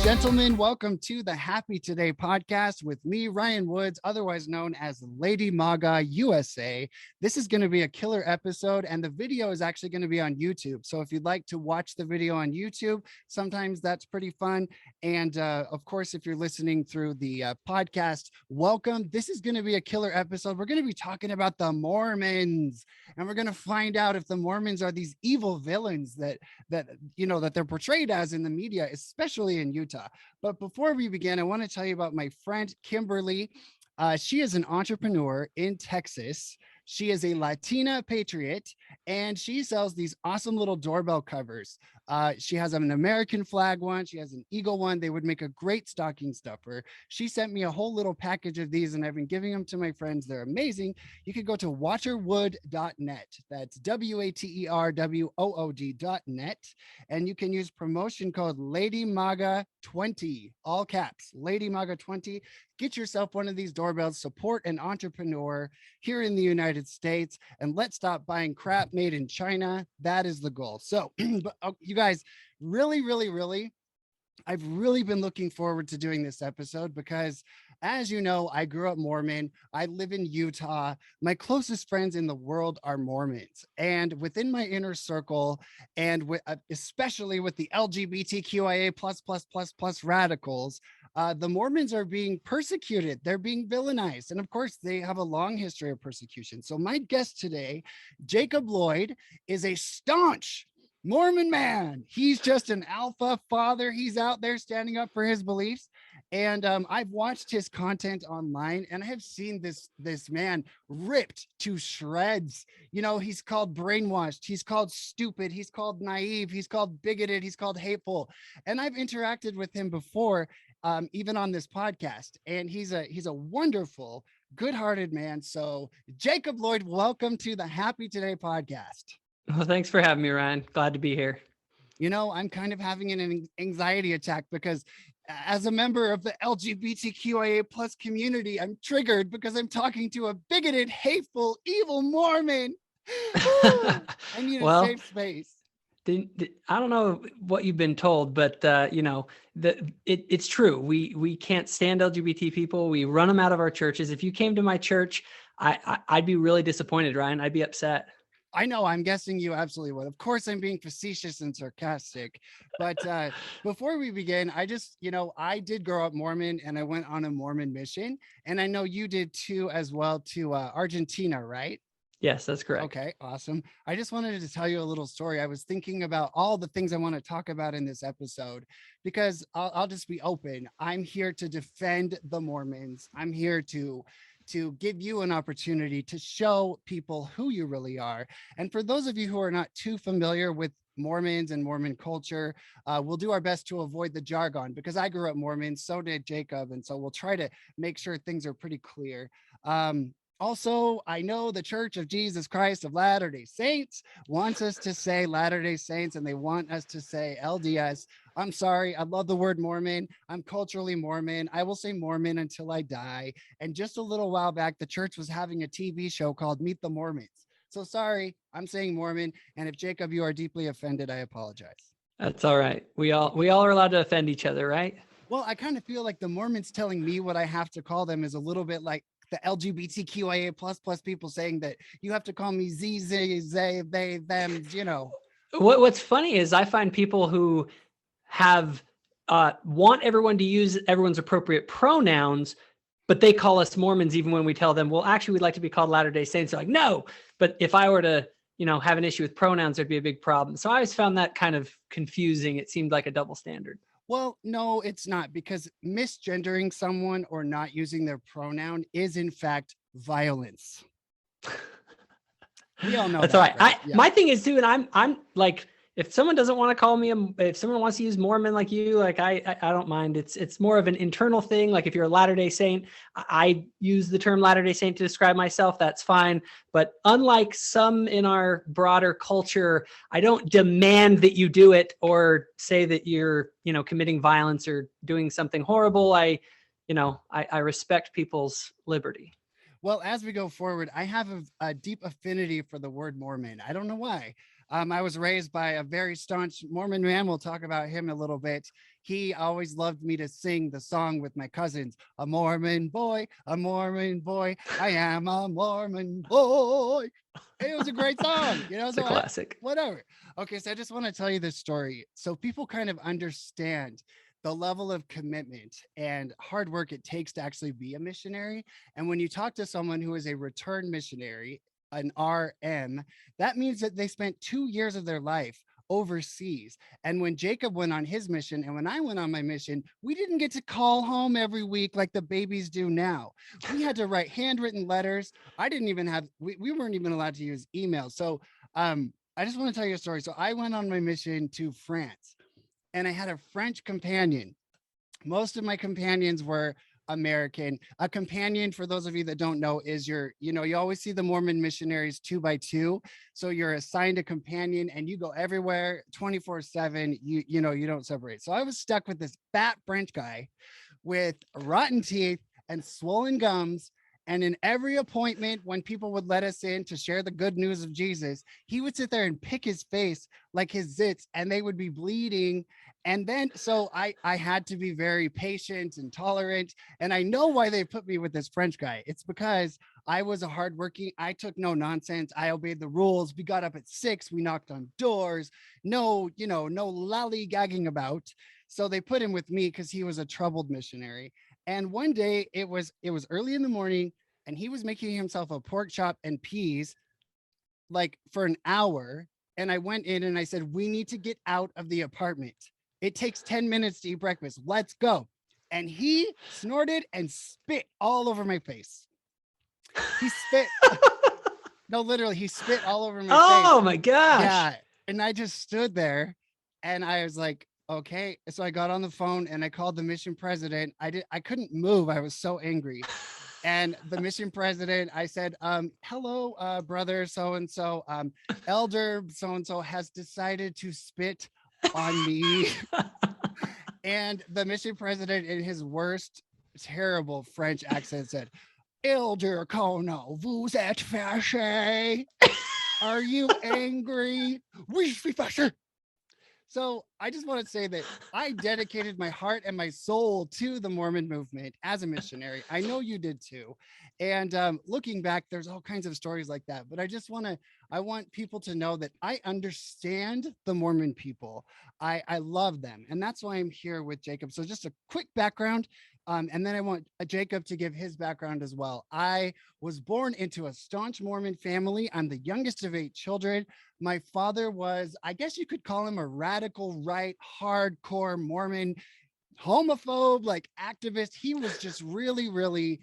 gentlemen, welcome to the Happy Today podcast with me, Ryan Woods, otherwise known as Lady MAGA USA. This is going to be a killer episode, and the video is actually going to be on YouTube. So if you'd like to watch the video on YouTube, sometimes that's pretty fun. And of course, if you're listening through the podcast, welcome. This is going to be a killer episode. We're going to be talking about the Mormons, and we're going to find out if the Mormons are these evil villains that they're portrayed as in the media, especially in Utah. But before we begin, I want to tell you about my friend Kimberly. She is an entrepreneur in Texas. She is a Latina patriot, and she sells these awesome little doorbell covers. She has an American flag one. She has an eagle one. They would make a great stocking stuffer. She sent me a whole little package of these, and I've been giving them to my friends. They're amazing. You can go to waterwood.net. That's waterwood.net. And you can use promotion code LadyMAGA20, all caps, LadyMAGA20. Get yourself one of these doorbells, support an entrepreneur here in the United States, and let's stop buying crap made in China. That is the goal. So you guys, really, I've really been looking forward to doing this episode because, as you know, I grew up Mormon. I live in Utah. My closest friends in the world are Mormons. And within my inner circle, and especially with the LGBTQIA plus radicals, the Mormons are being persecuted. They're being villainized. And of course, they have a long history of persecution. So my guest today, Jacob Lloyd, is a staunch Mormon man. He's just an alpha father. He's out there standing up for his beliefs. And I've watched his content online, and I have seen this man ripped to shreds. You know, he's called brainwashed. He's called stupid. He's called naive. He's called bigoted. He's called hateful. And I've interacted with him before, even on this podcast. And he's a wonderful, good-hearted man. So Jacob Lloyd, welcome to the Happy Today podcast. Well, thanks for having me, Ryan. Glad to be here. You know, I'm kind of having an anxiety attack because as a member of the LGBTQIA plus community, I'm triggered because I'm talking to a bigoted, hateful, evil Mormon. I need a safe space. I don't know what you've been told, but it's true. We can't stand LGBT people. We run them out of our churches. If you came to my church, I'd be really disappointed, Ryan. I'd be upset. I know, I'm guessing you absolutely would. Of course, I'm being facetious and sarcastic, but before we begin, I did grow up Mormon, and I went on a Mormon mission, and I know you did too as well, to Argentina, right? Yes, that's correct. Okay, awesome. I just wanted to tell you a little story. I was thinking about all the things I want to talk about in this episode, because I'll just be open. I'm here to defend the Mormons. I'm here to give you an opportunity to show people who you really are. And for those of you who are not too familiar with Mormons and Mormon culture, we'll do our best to avoid the jargon, because I grew up Mormon, so did Jacob. And so we'll try to make sure things are pretty clear. Also, I know the Church of Jesus Christ of Latter-day Saints wants us to say Latter-day Saints, and they want us to say LDS. I'm sorry. I love the word Mormon. I'm culturally Mormon. I will say Mormon until I die. And just a little while back, the church was having a TV show called Meet the Mormons. So sorry, I'm saying Mormon. And if Jacob, you are deeply offended, I apologize. That's all right. We all are allowed to offend each other, right? Well, I kind of feel like the Mormons telling me what I have to call them is a little bit like the LGBTQIA plus people saying that you have to call me Z, they, them, you know. What's funny is I find people who have want everyone to use everyone's appropriate pronouns, but they call us Mormons even when we tell them, well, actually, we'd like to be called Latter-day Saints. They're like, no. But if I were to, have an issue with pronouns, there'd be a big problem. So I always found that kind of confusing. It seemed like a double standard. Well, no, it's not, because misgendering someone or not using their pronoun is in fact violence. We all know that's that, right. Yeah. My thing is too, and I'm like, if someone doesn't want to call me, if someone wants to use Mormon like you, like I don't mind. It's more of an internal thing. Like if you're a Latter-day Saint, I use the term Latter-day Saint to describe myself. That's fine. But unlike some in our broader culture, I don't demand that you do it or say that you're, committing violence or doing something horrible. I respect people's liberty. Well, as we go forward, I have a deep affinity for the word Mormon. I don't know why. I was raised by a very staunch Mormon man. We'll talk about him a little bit. he always loved me to sing the song with my cousins. A Mormon boy, I am a Mormon boy. It was a great song, you know, It's a classic. whatever. Okay, so I just want to tell you this story so people kind of understand the level of commitment and hard work it takes to actually be a missionary. And when you talk to someone who is a returned missionary, an RM, that means that they spent 2 years of their life overseas. And when Jacob went on his mission and when I went on my mission, we didn't get to call home every week like the babies do now. We had to write handwritten letters. I didn't even have, we weren't even allowed to use email. So I just want to tell you a story. So I went on my mission to France and I had a French companion. Most of my companions were American. A companion, for those of you that don't know, is you always see the Mormon missionaries 2 by 2. So you're assigned a companion and you go everywhere 24/7. You don't separate. So I was stuck with this fat French guy with rotten teeth and swollen gums. And in every appointment, when people would let us in to share the good news of Jesus, he would sit there and pick his face like his zits and they would be bleeding. And then, so I had to be very patient and tolerant. And I know why they put me with this French guy. It's because I was a hardworking, I took no nonsense. I obeyed the rules. We got up at 6, we knocked on doors, no lollygagging about. So they put him with me because he was a troubled missionary. And one day it was early in the morning and he was making himself a pork chop and peas like for an hour. And I went in and I said, we need to get out of the apartment. It takes 10 minutes to eat breakfast. Let's go. And he snorted and spit all over my face. He spit. No, literally, he spit all over my face. Oh my gosh. Yeah. And I just stood there and I was like, okay. So I got on the phone and I called the mission president. I couldn't move. I was so angry. And the mission president, I said, hello, brother so-and-so, elder so-and-so has decided to spit on me. And the mission president, in his worst, terrible French accent, said, Elder Kono, vous êtes fâché? Are you angry? Oui, je suis fâché. So I just want to say that I dedicated my heart and my soul to the Mormon movement as a missionary. I know you did too. And looking back, there's all kinds of stories like that. But I want people to know that I understand the Mormon people. I love them. And that's why I'm here with Jacob. So just a quick background. And then I want Jacob to give his background as well. I was born into a staunch Mormon family. I'm the youngest of 8 children. My father was, I guess you could call him a radical right, hardcore Mormon, homophobe, like activist. He was just really, really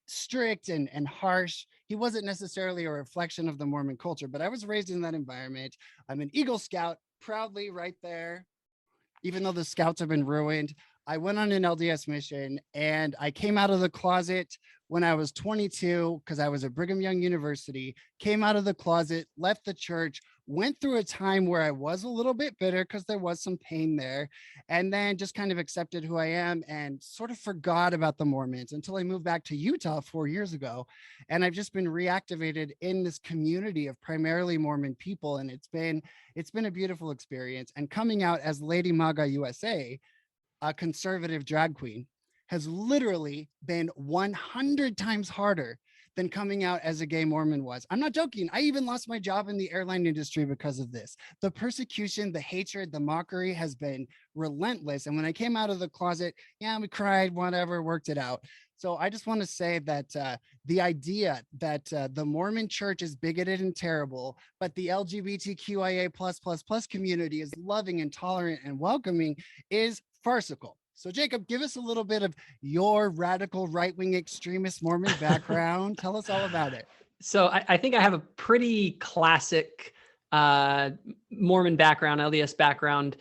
strict and harsh. He wasn't necessarily a reflection of the Mormon culture, but I was raised in that environment. I'm an Eagle Scout, proudly right there, even though the Scouts have been ruined. I went on an LDS mission and I came out of the closet when I was 22 because I was at Brigham Young University, came out of the closet, left the church, went through a time where I was a little bit bitter because there was some pain there, and then just kind of accepted who I am and sort of forgot about the Mormons until I moved back to Utah 4 years ago. And I've just been reactivated in this community of primarily Mormon people. And it's been a beautiful experience. And coming out as Lady Maga USA, a conservative drag queen, has literally been 100 times harder than coming out as a gay Mormon was. I'm not joking. I even lost my job in the airline industry because of this. The persecution, the hatred, the mockery has been relentless. And when I came out of the closet, yeah, we cried, whatever, worked it out. So I just want to say that the idea that the Mormon Church is bigoted and terrible, but the LGBTQIA++ community is loving and tolerant and welcoming is farcical. So Jacob, give us a little bit of your radical right-wing extremist Mormon background. Tell us all about it. So I think I have a pretty classic Mormon background, LDS background,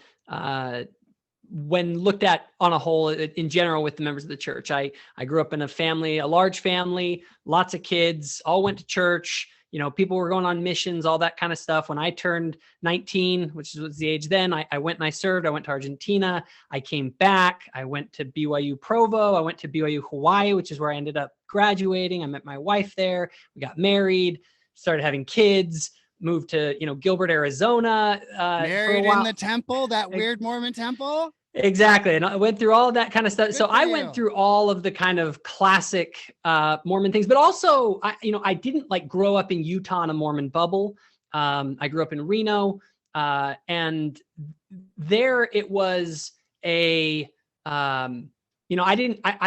when looked at on a whole in general with the members of the church. I grew up in a large family, lots of kids, all went to church. You know, people were going on missions, all that kind of stuff. When I turned 19, which was the age then, I went and I served. I went to Argentina. I came back. I went to BYU Provo. I went to BYU Hawaii, which is where I ended up graduating. I met my wife there. We got married, started having kids, moved to, Gilbert, Arizona, for a Married while. in the temple, that weird Mormon temple. Exactly. And I went through all of that kind of stuff. Good So for I you. went through all of the kind of classic Mormon things, but also, I didn't like grow up in Utah in a Mormon bubble. I grew up in Reno, and there it was I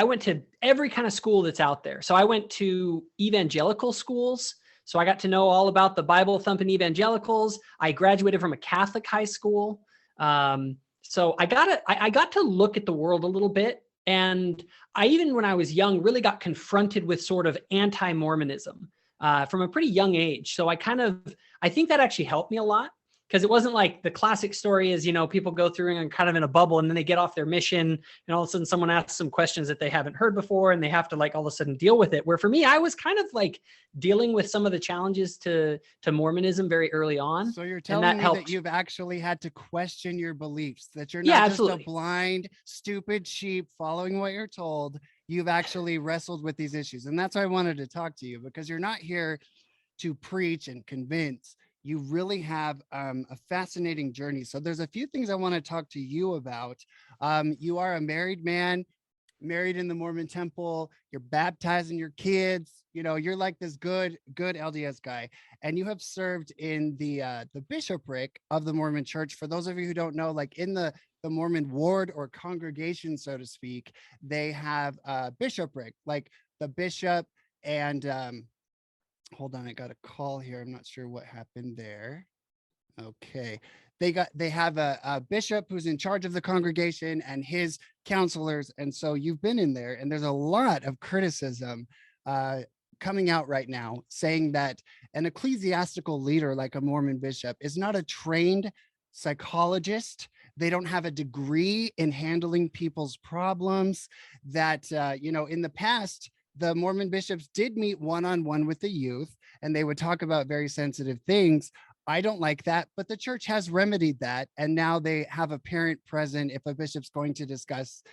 went to every kind of school that's out there. So I went to evangelical schools. So I got to know all about the Bible thumping evangelicals. I graduated from a Catholic high school. So I got to look at the world a little bit. And I, even when I was young, really got confronted with sort of anti-Mormonism from a pretty young age. So I think that actually helped me a lot, because it wasn't like the classic story is, people go through and kind of in a bubble and then they get off their mission and all of a sudden someone asks some questions that they haven't heard before and they have to like all of a sudden deal with it. Where for me, I was kind of like dealing with some of the challenges to Mormonism very early on. So you're telling me that you've actually had to question your beliefs, that you're not just a blind, stupid sheep following what you're told. You've actually wrestled with these issues. And that's why I wanted to talk to you, because you're not here to preach and convince. You really have a fascinating journey. So there's a few things I want to talk to you about. You are a married man, married in the Mormon temple. You're baptizing your kids. You're like this good LDS guy, and you have served in the bishopric of the Mormon Church. For those of you who don't know, like in the Mormon ward or congregation, so to speak, they have a bishopric, like the bishop and hold on, I got a call here. I'm not sure what happened there. Okay. They have a bishop who's in charge of the congregation and his counselors. And so you've been in there, and there's a lot of criticism coming out right now saying that an ecclesiastical leader like a Mormon bishop is not a trained psychologist. They don't have a degree in handling people's problems, that, in the past, the Mormon bishops did meet one-on-one with the youth, and they would talk about very sensitive things. I don't like that, but the church has remedied that. And now they have a parent present if a bishop's going to discuss,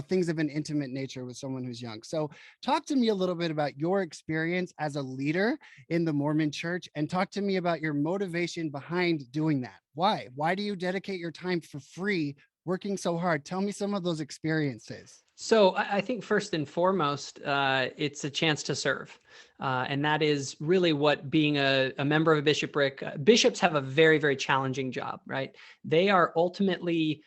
things of an intimate nature with someone who's young. So talk to me a little bit about your experience as a leader in the Mormon Church, and talk to me about your motivation behind doing that. Why? Why do you dedicate your time for free, working so hard? Tell me some of those experiences. So I think first and foremost, it's a chance to serve. And that is really what being a member of a bishopric, bishops have a very, very challenging job, right? They are ultimately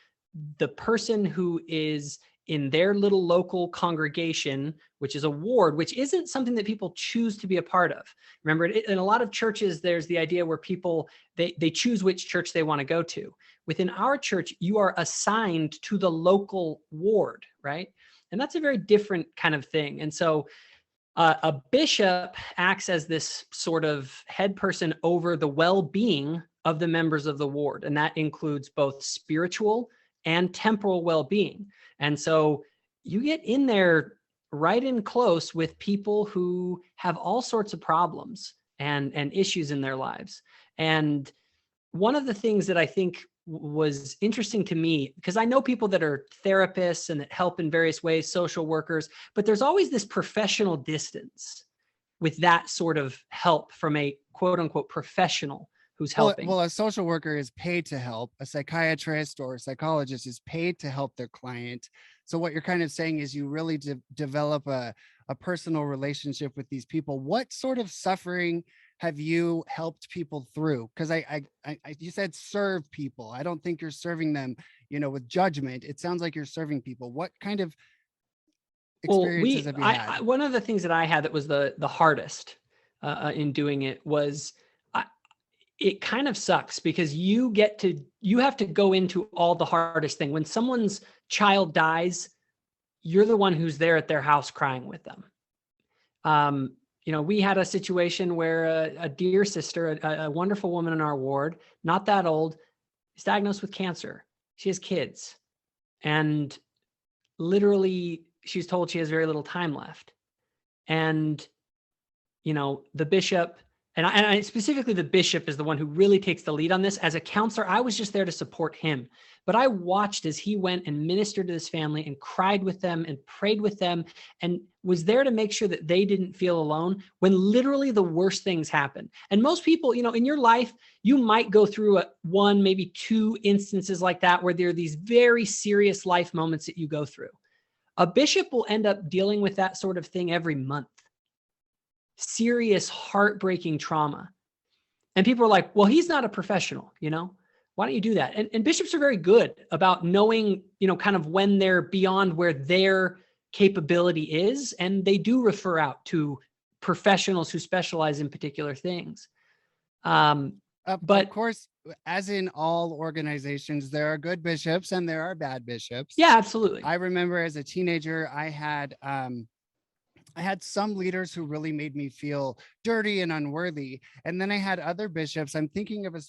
the person who is in their little local congregation, which is a ward, which isn't something that people choose to be a part of. Remember, in a lot of churches, there's the idea where people, they choose which church they want to go to. Within our church, you are assigned to the local ward, right? And that's a very different kind of thing. And so a bishop acts as this sort of head person over the well-being of the members of the ward. And that includes both spiritual and temporal well-being. And so you get in there right in close with people who have all sorts of problems and issues in their lives. And one of the things that I think was interesting to me, because I know people that are therapists and that help in various ways, social workers, but there's always this professional distance with that sort of help from a quote unquote professional who's helping. Well, a social worker is paid to help. A psychiatrist or a psychologist is paid to help their client. So what you're kind of saying is you really develop a personal relationship with these people. What sort of suffering have you helped people through? Because you said serve people. I don't think you're serving them, with judgment. It sounds like you're serving people. What kind of experiences have you had? One of the things that I had that was the hardest in doing it was, it kind of sucks because you have to go into all the hardest thing. When someone's child dies, you're the one who's there at their house crying with them. We had a situation where a dear sister, a wonderful woman in our ward, not that old, is diagnosed with cancer. She has kids. And literally, she's told she has very little time left. And, the bishop and specifically the bishop is the one who really takes the lead on this. As a counselor, I was just there to support him. But I watched as he went and ministered to this family and cried with them and prayed with them and was there to make sure that they didn't feel alone when literally the worst things happen. And most people, in your life, you might go through one, maybe two instances like that where there are these very serious life moments that you go through. A bishop will end up dealing with that sort of thing every month. Serious, heartbreaking trauma. And people are like, well, he's not a professional, Why don't you do that? And bishops are very good about knowing, kind of when they're beyond where their capability is. And they do refer out to professionals who specialize in particular things. But of course, as in all organizations, there are good bishops and there are bad bishops. Yeah, absolutely. I remember as a teenager, I had some leaders who really made me feel dirty and unworthy. And then I had other bishops. I'm thinking of a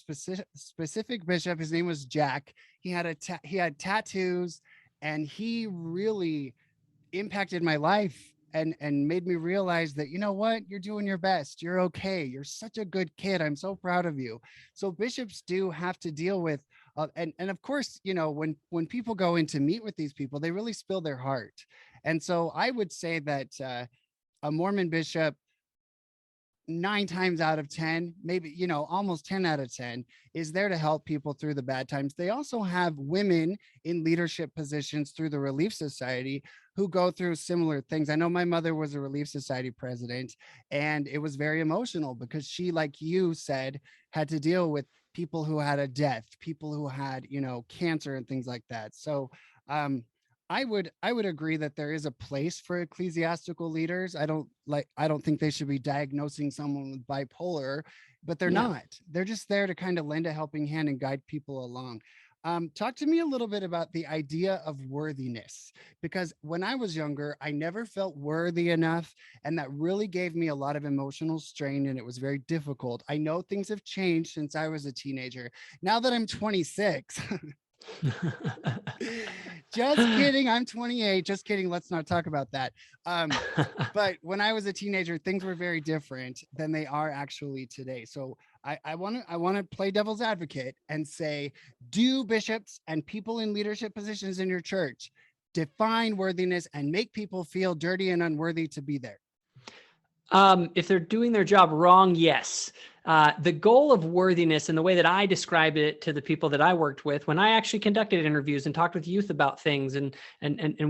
specific bishop. His name was Jack. He had tattoos, and he really impacted my life and made me realize that, you know what, you're doing your best. You're okay. You're such a good kid. I'm so proud of you. So bishops do have to deal with, and of course, when people go in to meet with these people, they really spill their heart. And so I would say that a Mormon bishop, 9 times out of 10, maybe, almost 10 out of 10, is there to help people through the bad times. They also have women in leadership positions through the Relief Society who go through similar things. I know my mother was a Relief Society president, and it was very emotional because she, like you said, had to deal with people who had a death, people who had, cancer and things like that. So, I would agree that there is a place for ecclesiastical leaders. I don't think they should be diagnosing someone with bipolar, but they're not. They're just there to kind of lend a helping hand and guide people along. Talk to me a little bit about the idea of worthiness, because when I was younger, I never felt worthy enough, and that really gave me a lot of emotional strain, and it was very difficult. I know things have changed since I was a teenager. Now that I'm 26, just kidding. I'm 28. Just kidding. Let's not talk about that. But when I was a teenager, things were very different than they are actually today. So I want to play devil's advocate and say, do bishops and people in leadership positions in your church define worthiness and make people feel dirty and unworthy to be there? If they're doing their job wrong, yes. The goal of worthiness and the way that I describe it to the people that I worked with when I actually conducted interviews and talked with youth about things and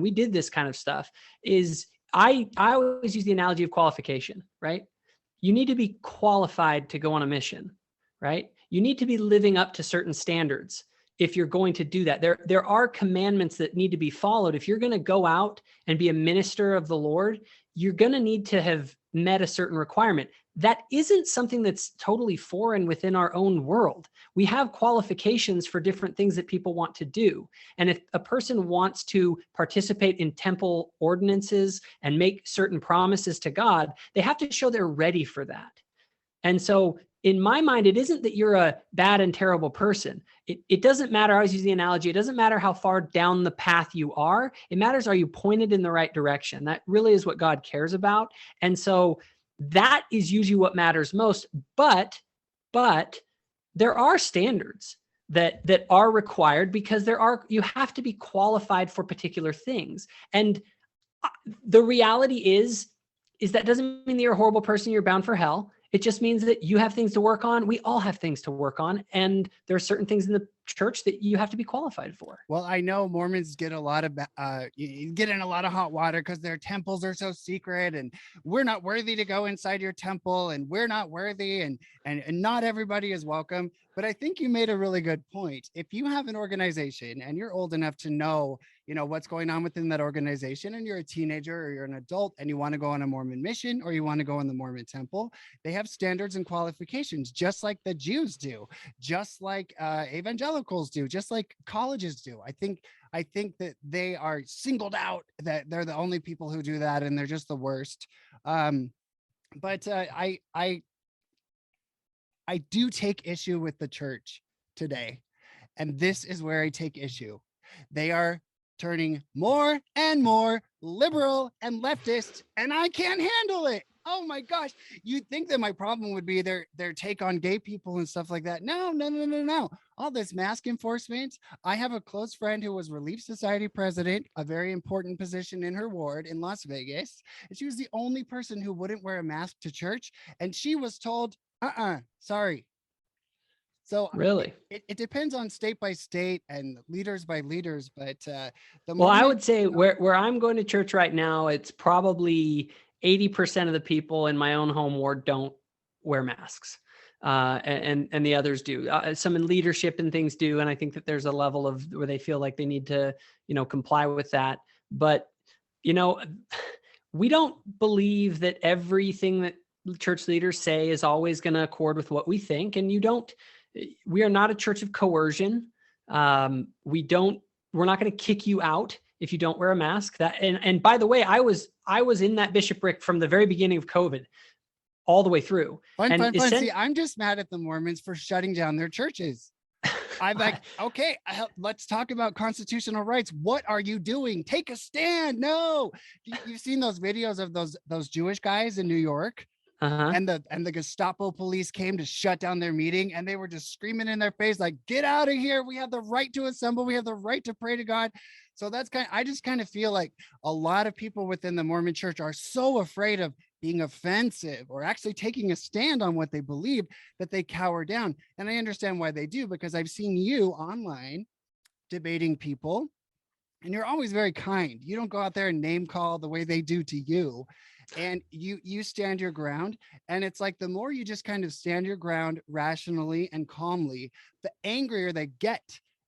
we did this kind of stuff is I always use the analogy of qualification, right? You need to be qualified to go on a mission, right? You need to be living up to certain standards if you're going to do that. There are commandments that need to be followed. If you're going to go out and be a minister of the Lord, you're going to need to have met a certain requirement. That isn't something that's totally foreign within our own world. We have qualifications for different things that people want to do. And if a person wants to participate in temple ordinances and make certain promises to God, they have to show they're ready for that. And so in my mind, it isn't that you're a bad and terrible person. It doesn't matter. I always use the analogy. It doesn't matter how far down the path you are. It matters, are you pointed in the right direction? That really is what God cares about. And so that is usually what matters most. But there are standards that are required because you have to be qualified for particular things. And the reality is that doesn't mean that you're a horrible person, you're bound for hell. It just means that you have things to work on. We all have things to work on. And there are certain things in the church that you have to be qualified for. Well, I know Mormons get a lot of get in a lot of hot water because their temples are so secret, and we're not worthy to go inside your temple, and we're not worthy, and not everybody is welcome. But I think you made a really good point. If you have an organization and you're old enough to know, what's going on within that organization, and you're a teenager or you're an adult and you want to go on a Mormon mission or you want to go in the Mormon temple, they have standards and qualifications, just like the Jews do, just like evangelicals do, just like colleges do. I think that they are singled out, that they're the only people who do that, and they're just the worst. But I do take issue with the church today, and this is where I take issue. They are turning more and more liberal and leftist, and I can't handle it. Oh my gosh. You'd think that my problem would be their take on gay people and stuff like that. No. All this mask enforcement. I have a close friend who was Relief Society president, a very important position in her ward in Las Vegas. And she was the only person who wouldn't wear a mask to church. And she was told, sorry. So Really? it depends on state by state and leaders by leaders, but well, I would say where I'm going to church right now, it's probably 80% of the people in my own home ward don't wear masks, and the others do. Some in leadership and things do, and I think that there's a level of where they feel like they need to, comply with that. But we don't believe that everything that church leaders say is always going to accord with what we think, and we are not a church of coercion. We're not going to kick you out if you don't wear a mask. And by the way, I was in that bishopric from the very beginning of COVID all the way through. Fun. See, I'm just mad at the Mormons for shutting down their churches. I'm like, okay, let's talk about constitutional rights. What are you doing? Take a stand. No, you've seen those videos of those Jewish guys in New York. And the Gestapo police came to shut down their meeting, and they were just screaming in their face, like, get out of here. We have the right to assemble. We have the right to pray to God. So I just kind of feel like a lot of people within the Mormon Church are so afraid of being offensive or actually taking a stand on what they believe that they cower down. And I understand why they do, because I've seen you online debating people, and you're always very kind. You don't go out there and name call the way they do to you. And you stand your ground. And it's like, the more you just kind of stand your ground rationally and calmly, the angrier they get.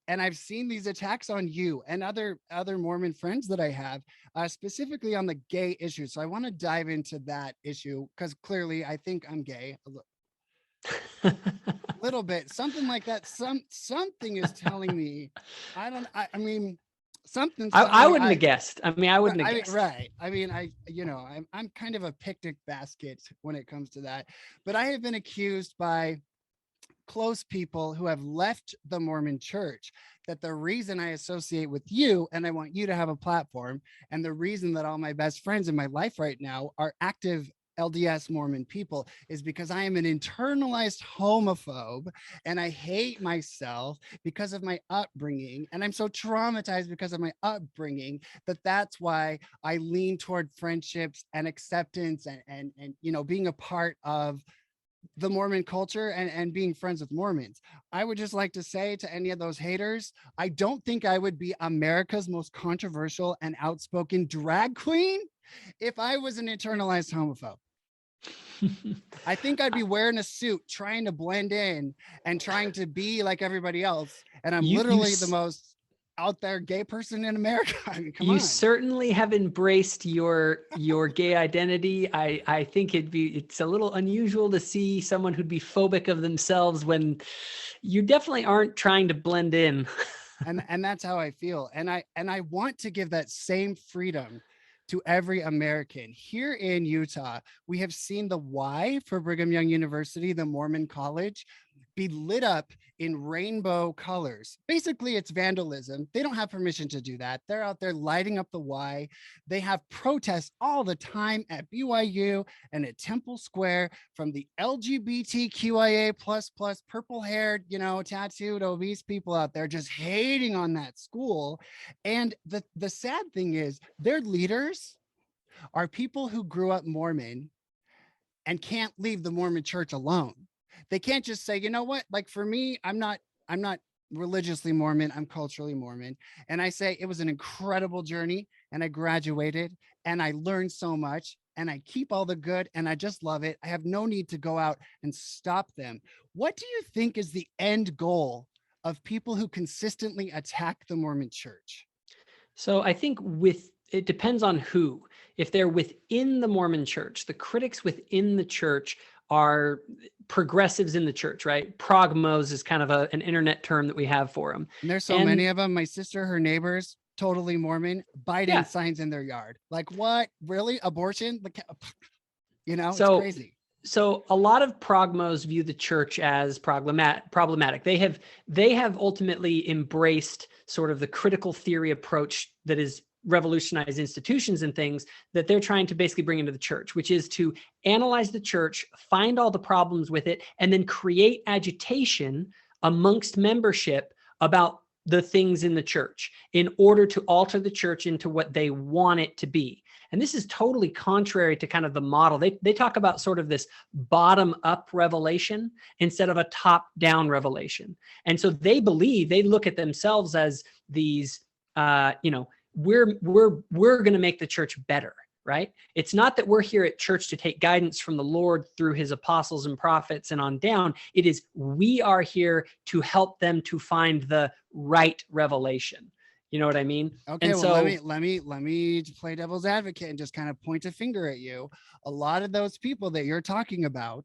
And I've seen these attacks on you and other Mormon friends that I have, specifically on the gay issue. So I want to dive into that issue, because clearly I think I'm gay a little bit, something like that. Something is telling me, I mean, something. I wouldn't have guessed. I wouldn't have guessed. Right. I'm kind of a picnic basket when it comes to that. But I have been accused by close people who have left the Mormon Church that the reason I associate with you, and I want you to have a platform, and the reason that all my best friends in my life right now are active LDS Mormon people, is because I am an internalized homophobe and I hate myself because of my upbringing. And I'm so traumatized because of my upbringing that's why I lean toward friendships and acceptance and being a part of the Mormon culture and being friends with Mormons. I would just like to say to any of those haters, I don't think I would be America's most controversial and outspoken drag queen if I was an internalized homophobe. I think I'd be wearing a suit, trying to blend in and trying to be like everybody else. And I'm literally the most out there gay person in America. I mean, come on. Certainly have embraced your gay identity. I think it's a little unusual to see someone who'd be phobic of themselves when you definitely aren't trying to blend in. and that's how I feel. And I want to give that same freedom to every American. Here in Utah, we have seen the Y for Brigham Young University, the Mormon college, be lit up in rainbow colors. Basically, it's vandalism. They don't have permission to do that. They're out there lighting up the Y. They have protests all the time at BYU and at Temple Square from the LGBTQIA plus purple-haired, tattooed, obese people out there just hating on that school. And the sad thing is, their leaders are people who grew up Mormon and can't leave the Mormon Church alone. They can't just say, you know what, like for me, I'm not religiously Mormon, I'm culturally Mormon. And I say it was an incredible journey, and I graduated and I learned so much, and I keep all the good, and I just love it. I have no need to go out and stop them. What do you think is the end goal of people who consistently attack the Mormon Church? So I think it depends on who. If they're within the Mormon Church, the critics within the church are progressives in the church, right? Progmos is kind of an internet term that we have for them. And there's so many of them. My sister, her neighbors, totally Mormon, Biden signs in their yard. Like, what? Really? Abortion? It's crazy. So a lot of progmos view the church as problematic. They have ultimately embraced sort of the critical theory approach that is revolutionize institutions and things that they're trying to basically bring into the church, which is to analyze the church, find all the problems with it, and then create agitation amongst membership about the things in the church in order to alter the church into what they want it to be. And this is totally contrary to kind of the model. They talk about sort of this bottom-up revelation instead of a top-down revelation. And so they look at themselves as these, we're going to make the church better, right? It's not that we're here at church to take guidance from the Lord through his apostles and prophets and on down. It is, we are here to help them to find the right revelation. You know what I mean? Okay, and well, so let me play devil's advocate and just kind of point a finger at you. A lot of those people that you're talking about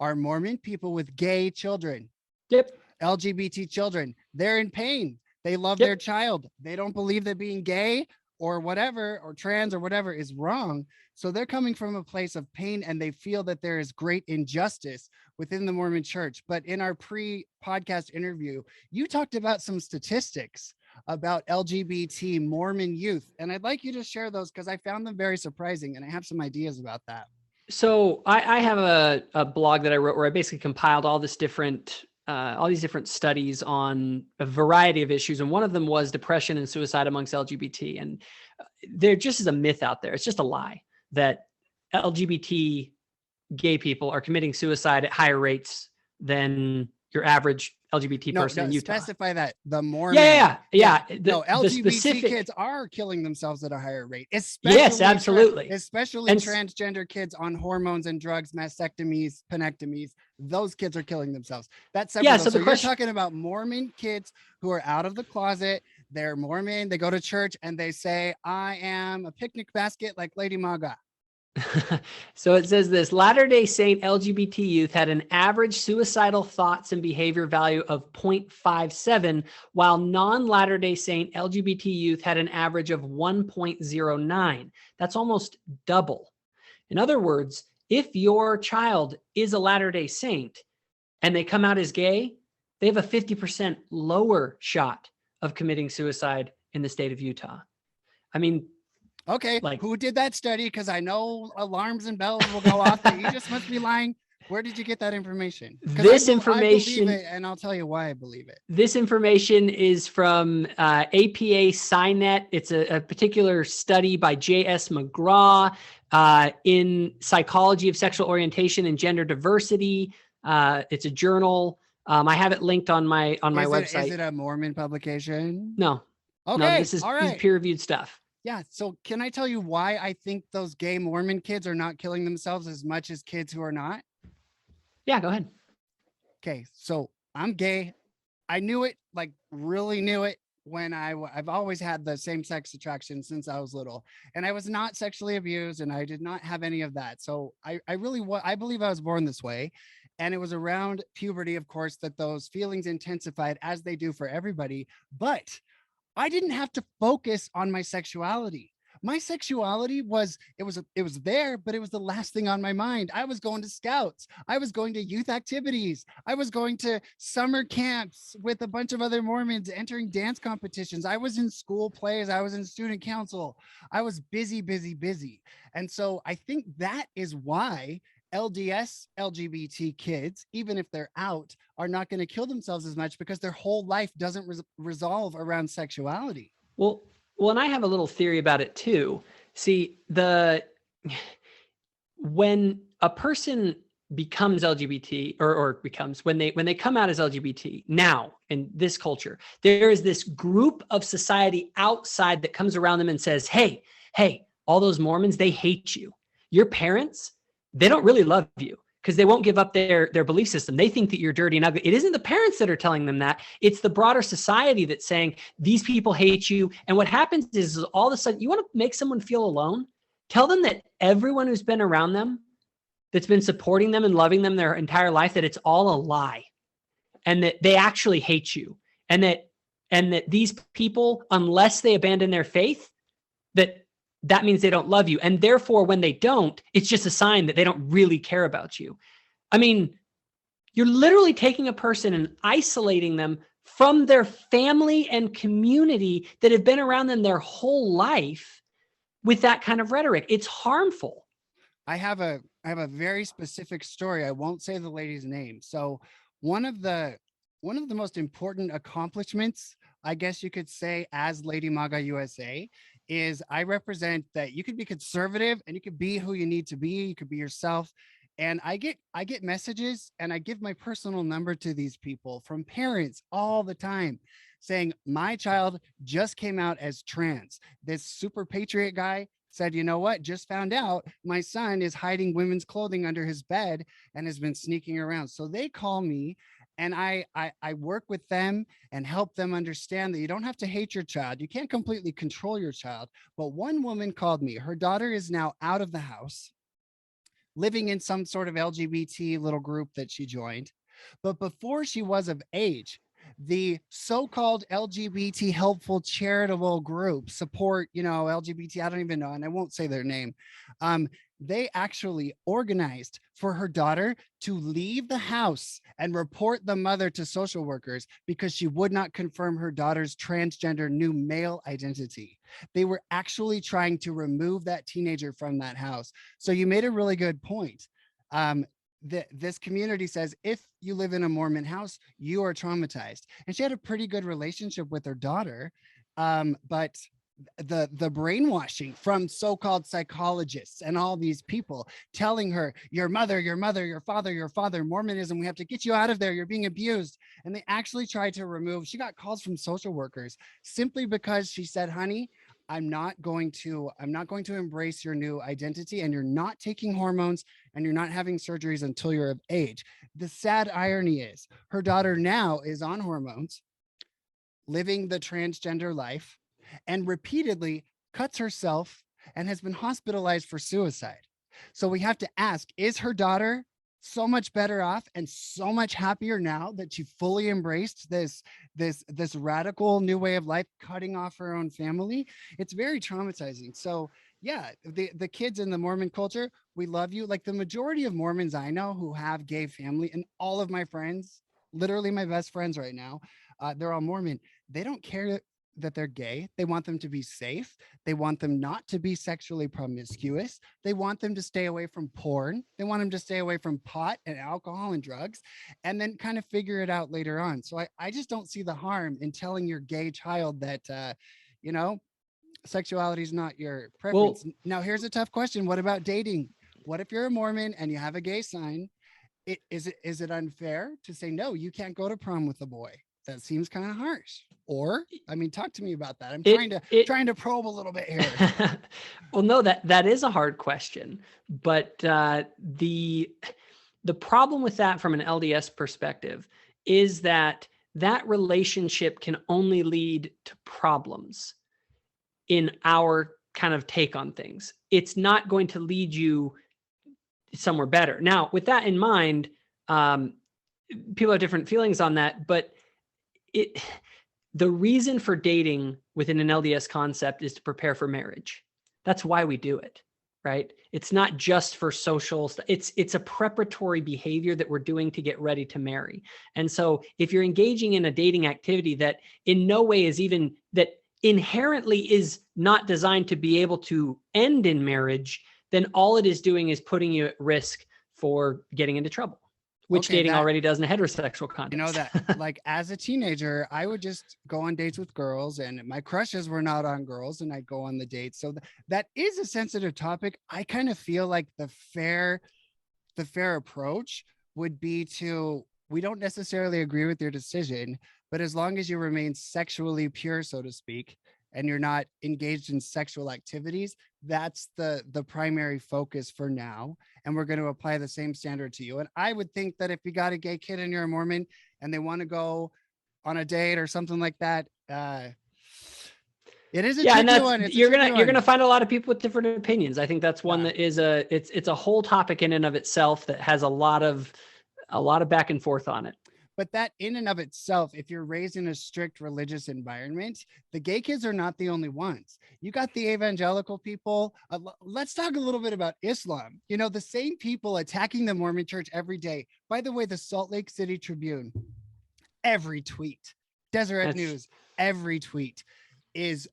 are Mormon people with gay children. Yep. LGBT children. They're in pain. They love their child. They don't believe that being gay or whatever, or trans or whatever is wrong. So they're coming from a place of pain, and they feel that there is great injustice within the Mormon Church. But in our pre-podcast interview, you talked about some statistics about LGBT Mormon youth. And I'd like you to share those because I found them very surprising, and I have some ideas about that. So I have a blog that I wrote where I basically compiled all these different studies on a variety of issues. And one of them was depression and suicide amongst LGBT. And there just is a myth out there. It's just a lie that LGBT gay people are committing suicide at higher rates than your average LGBT person in Utah. Specify that. The Mormon. Yeah. No, LGBT kids are killing themselves at a higher rate. Especially yes, absolutely. Especially transgender kids on hormones and drugs, mastectomies, penectomies. Those kids are killing themselves. That's separate. Yeah. So you're talking about Mormon kids who are out of the closet. They're Mormon. They go to church and they say, "I am a picnic basket like Lady Maga." So it says this: Latter-day Saint LGBT youth had an average suicidal thoughts and behavior value of 0.57, while non-Latter-day Saint LGBT youth had an average of 1.09. That's almost double. In other words, if your child is a Latter-day Saint and they come out as gay, they have a 50% lower shot of committing suicide in the state of Utah. I mean, okay, who did that study? Because I know alarms and bells will go off. That you just must be lying. Where did you get that information? This information, I believe it, and I'll tell you why I believe it. This information is from APA SciNet. It's a particular study by J.S. McGraw in Psychology of Sexual Orientation and Gender Diversity. It's a journal. I have it linked on my website. Is it a Mormon publication? No. Okay. No, this is peer-reviewed stuff. Yeah. So can I tell you why I think those gay Mormon kids are not killing themselves as much as kids who are not? Yeah, go ahead. Okay. So I'm gay. I knew it, like really knew it when I've always had the same sex attraction since I was little, and I was not sexually abused and I did not have any of that. So I believe I was born this way. And it was around puberty, of course, that those feelings intensified, as they do for everybody. But I didn't have to focus on my sexuality. My sexuality was there, but it was the last thing on my mind. I was going to scouts. I was going to youth activities. I was going to summer camps with a bunch of other Mormons, entering dance competitions. I was in school plays. I was in student council. I was busy. And so I think that is why LDS LGBT kids, even if they're out, are not going to kill themselves as much, because their whole life doesn't resolve around sexuality. Well, and I have a little theory about it too. See, when a person becomes LGBT or becomes, when they come out as LGBT now in this culture, there is this group of society outside that comes around them and says, hey, all those Mormons, they hate you. Your parents, they don't really love you because they won't give up their belief system. They think that you're dirty and ugly. It isn't the parents that are telling them that. It's the broader society that's saying, these people hate you. And what happens is all of a sudden, you want to make someone feel alone? Tell them that everyone who's been around them, that's been supporting them and loving them their entire life, that it's all a lie and that they actually hate you. And that these people, unless they abandon their faith, that means they don't love you. And therefore, when they don't, it's just a sign that they don't really care about you. I mean, you're literally taking a person and isolating them from their family and community that have been around them their whole life with that kind of rhetoric. It's harmful. I have a very specific story. I won't say the lady's name. So one of the most important accomplishments, I guess you could say, as Lady MAGA USA, is I represent that you could be conservative and you could be who you need to be. You could be yourself. And I get messages, and I give my personal number to these people from parents all the time saying, my child just came out as trans. This super patriot guy said, you know what, just found out my son is hiding women's clothing under his bed and has been sneaking around. So they call me, and I work with them and help them understand that you don't have to hate your child. You can't completely control your child. But one woman called me. Her daughter is now out of the house, living in some sort of LGBT little group that she joined. But before she was of age, the so-called LGBT helpful charitable group support, LGBT, I don't even know, and I won't say their name. They actually organized for her daughter to leave the house and report the mother to social workers because she would not confirm her daughter's transgender new male identity. They were actually trying to remove that teenager from that house. So you made a really good point. This community says, if you live in a Mormon house, you are traumatized. And she had a pretty good relationship with her daughter. But the brainwashing from so-called psychologists and all these people telling her, your mother, your father, Mormonism, we have to get you out of there, you're being abused. And they actually tried to remove, she got calls from social workers simply because she said, honey, I'm not going to embrace your new identity, and you're not taking hormones, and you're not having surgeries until you're of age. The sad irony is her daughter now is on hormones, living the transgender life, and repeatedly cuts herself and has been hospitalized for suicide. So we have to ask, is her daughter so much better off and so much happier now that she fully embraced this radical new way of life, cutting off her own family? It's very traumatizing. So yeah, the kids in the Mormon culture, we love you. Like the majority of Mormons I know who have gay family, and all of my friends, literally my best friends right now, they're all Mormon. They don't care that they're gay. They want them to be safe. They want them not to be sexually promiscuous. They want them to stay away from porn. They want them to stay away from pot and alcohol and drugs, and then kind of figure it out later on. So I just don't see the harm in telling your gay child that, sexuality is not your preference. Well, now here's a tough question. What about dating? What if you're a Mormon and you have a gay sign? Is it unfair to say, no, you can't go to prom with a boy? That seems kind of harsh. Or, I mean, talk to me about that. I'm trying to probe a little bit here. Well, no, that is a hard question, but the problem with that from an LDS perspective is that relationship can only lead to problems in our kind of take on things. It's not going to lead you somewhere better. Now, with that in mind, people have different feelings on that, but the reason for dating within an LDS concept is to prepare for marriage. That's why we do it, right? It's not just for social stuff. It's a preparatory behavior that we're doing to get ready to marry. And so if you're engaging in a dating activity that in no way is even, that inherently is not designed to be able to end in marriage, then all it is doing is putting you at risk for getting into trouble, which dating already does in a heterosexual context. You know that, like as a teenager, I would just go on dates with girls, and my crushes were not on girls, and I'd go on the dates. So that is a sensitive topic. I kind of feel like the fair approach would be to, we don't necessarily agree with your decision, but as long as you remain sexually pure, so to speak, and you're not engaged in sexual activities, that's the primary focus for now. And we're going to apply the same standard to you. And I would think that if you got a gay kid and you're a Mormon and they want to go on a date or something like that, it is a tricky one. You're gonna find a lot of people with different opinions. I think that's one that is it's a whole topic in and of itself that has a lot of back and forth on it. But that in and of itself, if you're raised in a strict religious environment, the gay kids are not the only ones. You got the evangelical people. Let's talk a little bit about Islam. You know, the same people attacking the Mormon Church every day. By the way, the Salt Lake City Tribune, every tweet Deseret News, every tweet is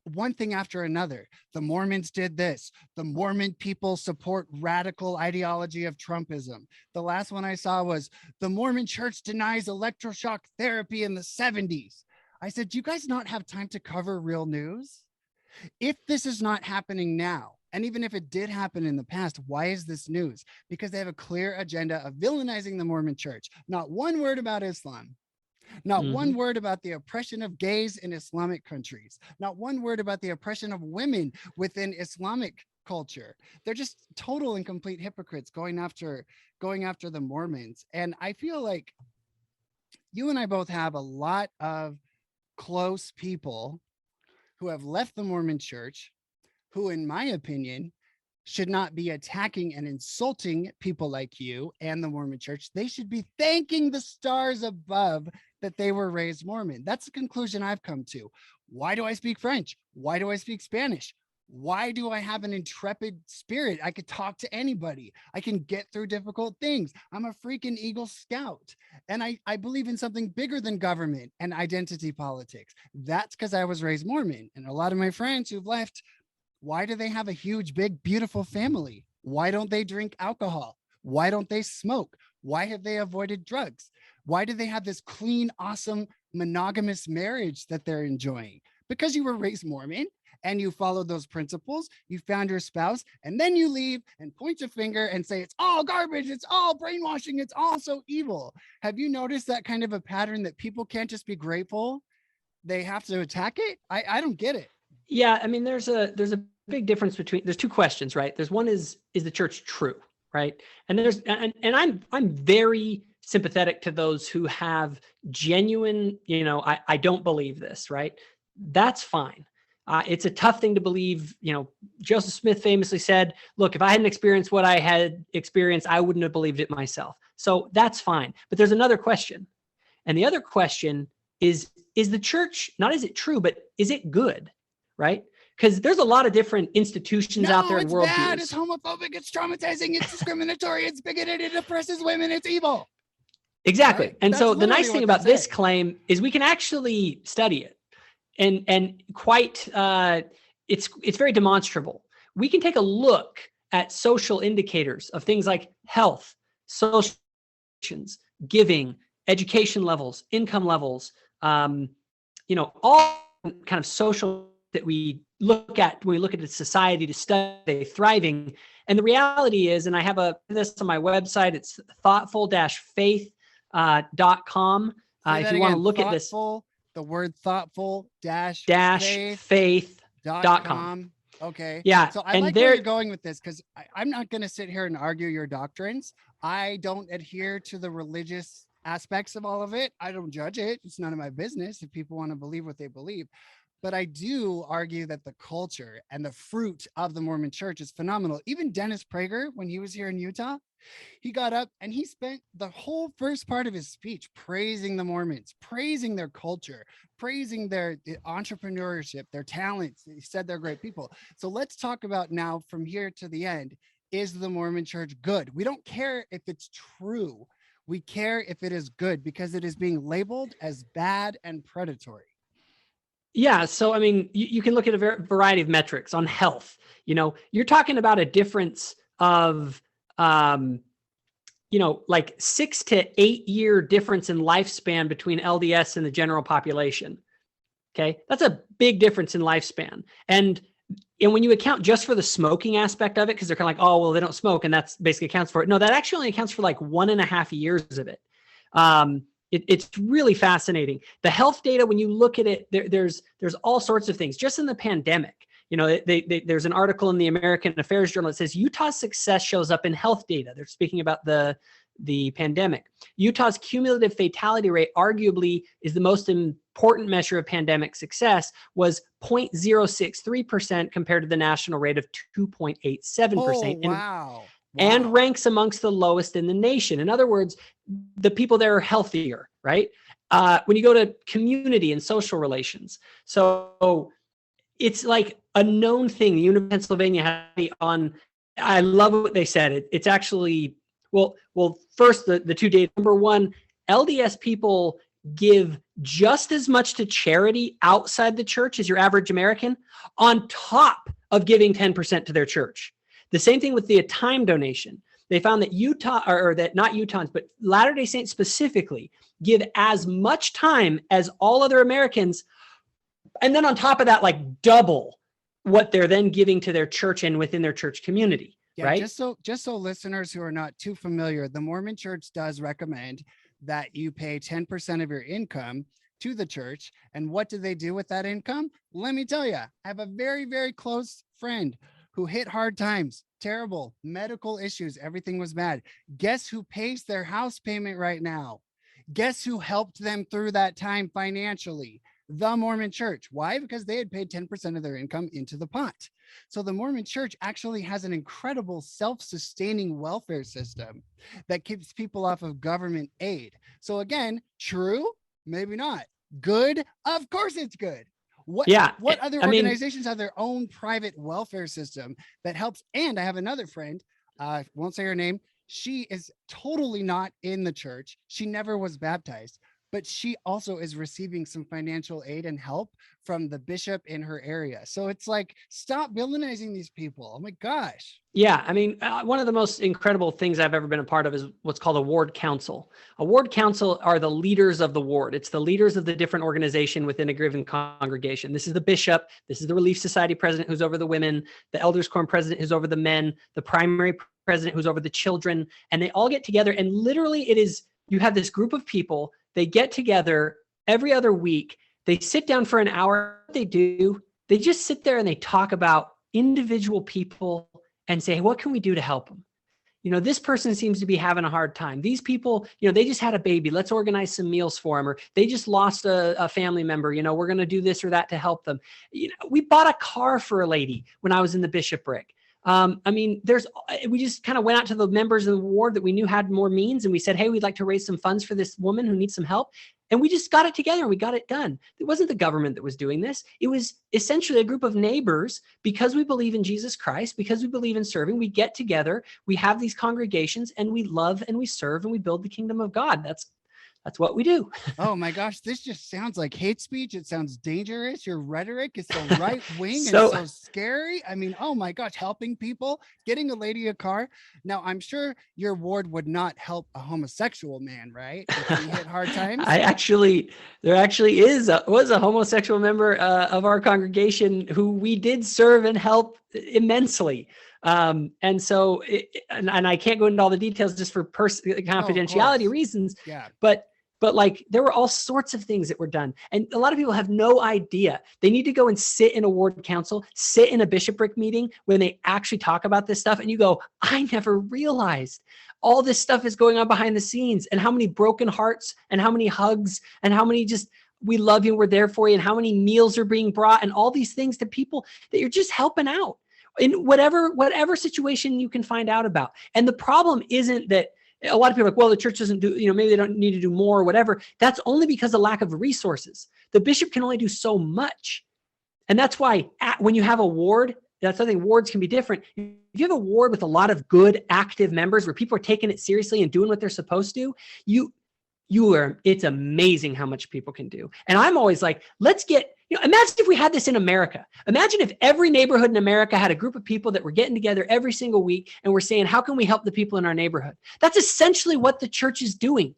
one thing after another. The Mormons did this. The Mormon people support radical ideology of Trumpism. The last one I saw was the Mormon Church denies electroshock therapy in the 70s. I said, do you guys not have time to cover real news? If this is not happening now, and even if it did happen in the past, why is this news? Because they have a clear agenda of villainizing the Mormon Church. Not one word about Islam. Not one word about the oppression of gays in Islamic countries. Not one word about the oppression of women within Islamic culture. They're just total and complete hypocrites going after the Mormons. And I feel like you and I both have a lot of close people who have left the Mormon Church, who, in my opinion, should not be attacking and insulting people like you and the Mormon Church. They should be thanking the stars above that they were raised Mormon. That's the conclusion I've come to. Why do I speak French? Why do I speak Spanish? Why do I have an intrepid spirit? I could talk to anybody. I can get through difficult things. I'm a freaking Eagle Scout. And I believe in something bigger than government and identity politics. That's because I was raised Mormon. And a lot of my friends who've left, why do they have a huge, big, beautiful family? Why don't they drink alcohol? Why don't they smoke? Why have they avoided drugs? Why do they have this clean, awesome, monogamous marriage that they're enjoying? Because you were raised Mormon and you followed those principles, you found your spouse, and then you leave and point your finger and say, it's all garbage, it's all brainwashing, it's all so evil. Have you noticed that kind of a pattern that people can't just be grateful? They have to attack it? I don't get it. Yeah, I mean, there's a big difference between, there's two questions, right? There's one is the church true, right? And there's, and I'm very sympathetic to those who have genuine, I don't believe this, right? That's fine. It's a tough thing to believe. Joseph Smith famously said, look, if I hadn't experienced what I had experienced, I wouldn't have believed it myself. So that's fine. But there's another question. And the other question is the church, not is it true, but is it good, right? Because there's a lot of different institutions out there in worldviews. It's bad, it's homophobic, it's traumatizing, it's discriminatory, it's bigoted, it oppresses women, it's evil. Exactly. Right? And That's so the nice thing about this claim is we can actually study it. And quite, it's very demonstrable. We can take a look at social indicators of things like health, social conditions, giving, education levels, income levels, all kind of social that we look at when we look at the society to study thriving. And the reality is, and I have this on my website, it's thoughtful-faith.com. If you want to look at this. The word thoughtful faith.com. Okay. Yeah. So I like where you're going with this, because I'm not going to sit here and argue your doctrines. I don't adhere to the religious aspects of all of it. I don't judge it. It's none of my business if people want to believe what they believe. But I do argue that the culture and the fruit of the Mormon Church is phenomenal. Even Dennis Prager, when he was here in Utah, he got up and he spent the whole first part of his speech praising the Mormons, praising their culture, praising their entrepreneurship, their talents. He said they're great people. So let's talk about now from here to the end, is the Mormon Church good? We don't care if it's true. We care if it is good because it is being labeled as bad and predatory. Yeah. So, I mean, you can look at a variety of metrics on health. You're talking about a difference of, like 6 to 8 year difference in lifespan between LDS and the general population. Okay. That's a big difference in lifespan. And when you account just for the smoking aspect of it, because they're kind of like, oh, well, they don't smoke, and that's basically accounts for it. No, that actually only accounts for like 1.5 years of it. It's really fascinating. The health data, when you look at it, there's all sorts of things. Just in the pandemic, there's an article in the American Affairs Journal that says Utah's success shows up in health data. They're speaking about the pandemic. Utah's cumulative fatality rate arguably is the most important measure of pandemic success, was 0.063% compared to the national rate of 2.87%. Oh, wow. And ranks amongst the lowest in the nation. In other words, the people there are healthier, right? When you go to community and social relations. So it's like a known thing. The University of Pennsylvania had on, I love what they said. It's actually, well, first the two data. Number one, LDS people give just as much to charity outside the church as your average American, on top of giving 10% to their church. The same thing with the time donation. They found that not Utahns, but Latter-day Saints specifically give as much time as all other Americans. And then on top of that, like double what they're then giving to their church and within their church community. Yeah, right? Just so listeners who are not too familiar, the Mormon Church does recommend that you pay 10% of your income to the church. And what do they do with that income? Let me tell you, I have a very, very close friend who hit hard times, terrible medical issues. Everything was bad. Guess who pays their house payment right now? Guess who helped them through that time financially? The Mormon Church. Why? Because they had paid 10% of their income into the pot. So the Mormon Church actually has an incredible self-sustaining welfare system that keeps people off of government aid. So again, true, maybe not. Good, of course it's good. What other organizations have their own private welfare system that helps? And I have another friend, won't say her name. She is totally not in the church. She never was baptized, but she also is receiving some financial aid and help from the bishop in her area. So it's like, stop villainizing these people. Oh my gosh. Yeah, I mean, one of the most incredible things I've ever been a part of is what's called a ward council. A ward council are the leaders of the ward. It's the leaders of the different organization within a given congregation. This is the bishop. This is the Relief Society president who's over the women, the Elders Quorum president who's over the men, the primary president who's over the children. And they all get together, and literally you have this group of people. They get together every other week. They sit down for an hour. What they do, they just sit there and they talk about individual people and say, hey, what can we do to help them? You know, this person seems to be having a hard time. These people, you know, they just had a baby. Let's organize some meals for them. Or they just lost a family member. You know, we're going to do this or that to help them. You know, we bought a car for a lady when I was in the bishopric. I mean, we just kind of went out to the members of the ward that we knew had more means. And we said, hey, we'd like to raise some funds for this woman who needs some help. And we just got it together and we got it done. It wasn't the government that was doing this. It was essentially a group of neighbors, because we believe in Jesus Christ, because we believe in serving. We get together, we have these congregations, and we love and we serve and we build the kingdom of God. That's what we do. Oh my gosh, this just sounds like hate speech. It sounds dangerous. Your rhetoric is so right wing and so scary. I mean, oh my gosh, helping people, getting a lady a car. Now, I'm sure your ward would not help a homosexual man, right? If he hit hard times. There actually was a homosexual member of our congregation who we did serve and help immensely. And so, and I can't go into all the details just for confidentiality reasons. Yeah. But like, there were all sorts of things that were done. And a lot of people have no idea. They need to go and sit in a ward council, sit in a bishopric meeting when they actually talk about this stuff. And you go, I never realized all this stuff is going on behind the scenes, and how many broken hearts and how many hugs and how many just, we love you, we're there for you, and how many meals are being brought and all these things to people that you're just helping out in whatever situation you can find out about. And the problem isn't that a lot of people are like, well, the church doesn't do, you know, maybe they don't need to do more or whatever. That's only because of lack of resources. The bishop can only do so much. And that's why when you have a ward, that's something, wards can be different. If you have a ward with a lot of good active members where people are taking it seriously and doing what they're supposed to, it's amazing how much people can do. And I'm always like, imagine if we had this in America. Imagine if every neighborhood in America had a group of people that were getting together every single week and we're saying, how can we help the people in our neighborhood? That's essentially what the church is doing.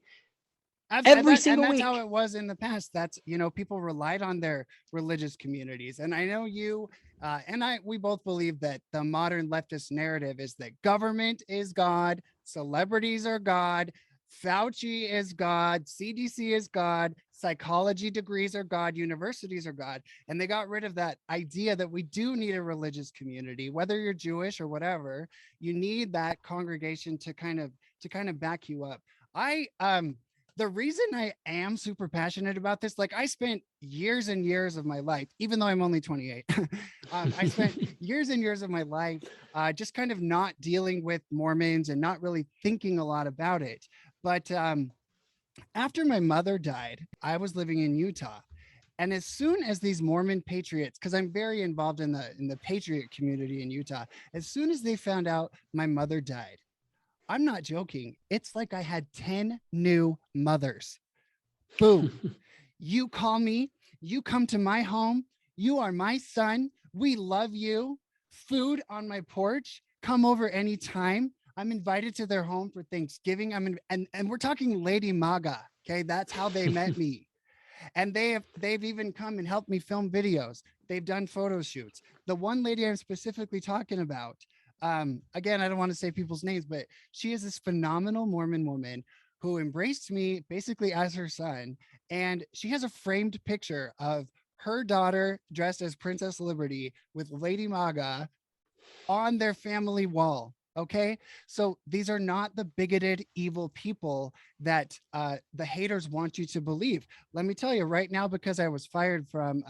Every single week. That's how it was in the past. That's, you know, people relied on their religious communities. And I know you we both believe that the modern leftist narrative is that government is God, celebrities are God, Fauci is God, CDC is God, psychology degrees are God, universities are God. And they got rid of that idea that we do need a religious community, whether you're Jewish or whatever. You need that congregation to kind of back you up. The reason I am super passionate about this, like I spent years and years of my life, even though I'm only 28, I spent years and years of my life just kind of not dealing with Mormons and not really thinking a lot about it. But after my mother died, I was living in Utah. And as soon as these Mormon patriots, because I'm very involved in the patriot community in Utah, as soon as they found out my mother died, I'm not joking, it's like I had 10 new mothers Boom. You call me, you come to my home, you are my son, we love you. Food on my porch, come over anytime. I'm invited to their home for Thanksgiving. And we're talking Lady Maga. Okay, that's how they met me. And they've even come and helped me film videos. They've done photo shoots. The one lady I'm specifically talking about, again, I don't want to say people's names, but she is this phenomenal Mormon woman who embraced me basically as her son. And she has a framed picture of her daughter dressed as Princess Liberty with Lady Maga on their family wall. Okay, so these are not the bigoted, evil people that the haters want you to believe. Let me tell you right now, because I was fired from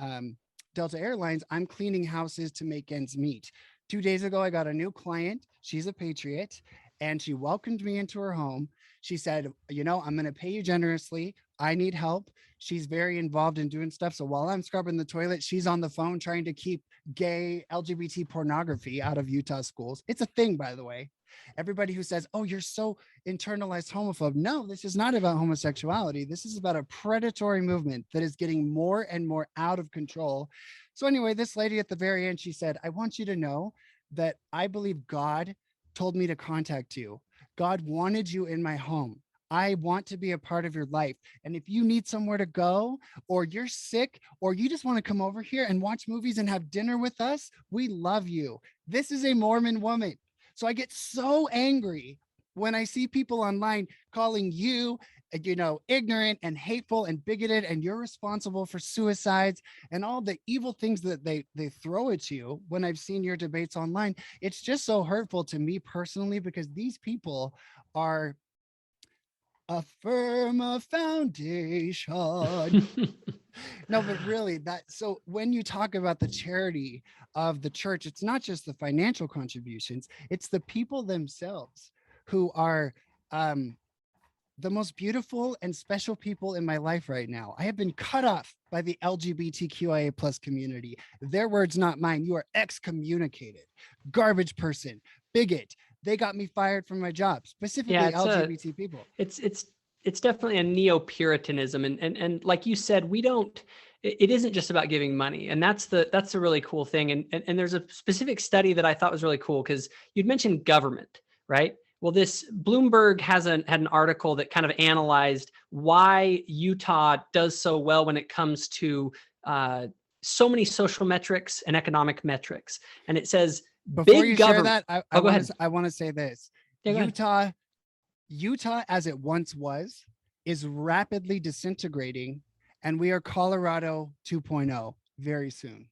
Delta Airlines, I'm cleaning houses to make ends meet. 2 days ago, I got a new client. She's a patriot, and she welcomed me into her home. She said, you know, I'm going to pay you generously. I need help. She's very involved in doing stuff. So while I'm scrubbing the toilet, she's on the phone trying to keep gay LGBT pornography out of Utah schools. It's a thing, by the way. Everybody who says, oh, you're so internalized homophobe. No, this is not about homosexuality. This is about a predatory movement that is getting more and more out of control. So anyway, this lady at the very end, she said, I want you to know that I believe God told me to contact you. God wanted you in my home. I want to be a part of your life. And if you need somewhere to go, or you're sick, or you just want to come over here and watch movies and have dinner with us, we love you. This is a Mormon woman. So I get so angry when I see people online calling you, you know, ignorant and hateful and bigoted, and you're responsible for suicides and all the evil things that they throw at you. When I've seen your debates online, it's just so hurtful to me personally, because these people are a firm foundation. No, but really so when you talk about the charity of the church, it's not just the financial contributions, it's the people themselves who are the most beautiful and special people in my life right now. I have been cut off by the LGBTQIA plus community. Their words, not mine. You are excommunicated, garbage person, bigot. They got me fired from my job, specifically LGBT people. It's definitely a neo-Puritanism. And like you said, it isn't just about giving money. And that's the really cool thing. And there's a specific study that I thought was really cool, because you'd mentioned government, right? Well, this Bloomberg had an article that kind of analyzed why Utah does so well when it comes to so many social metrics and economic metrics. And it says, before you share that, I want to say this. Yeah, Utah, as it once was, is rapidly disintegrating, and we are Colorado 2.0 very soon.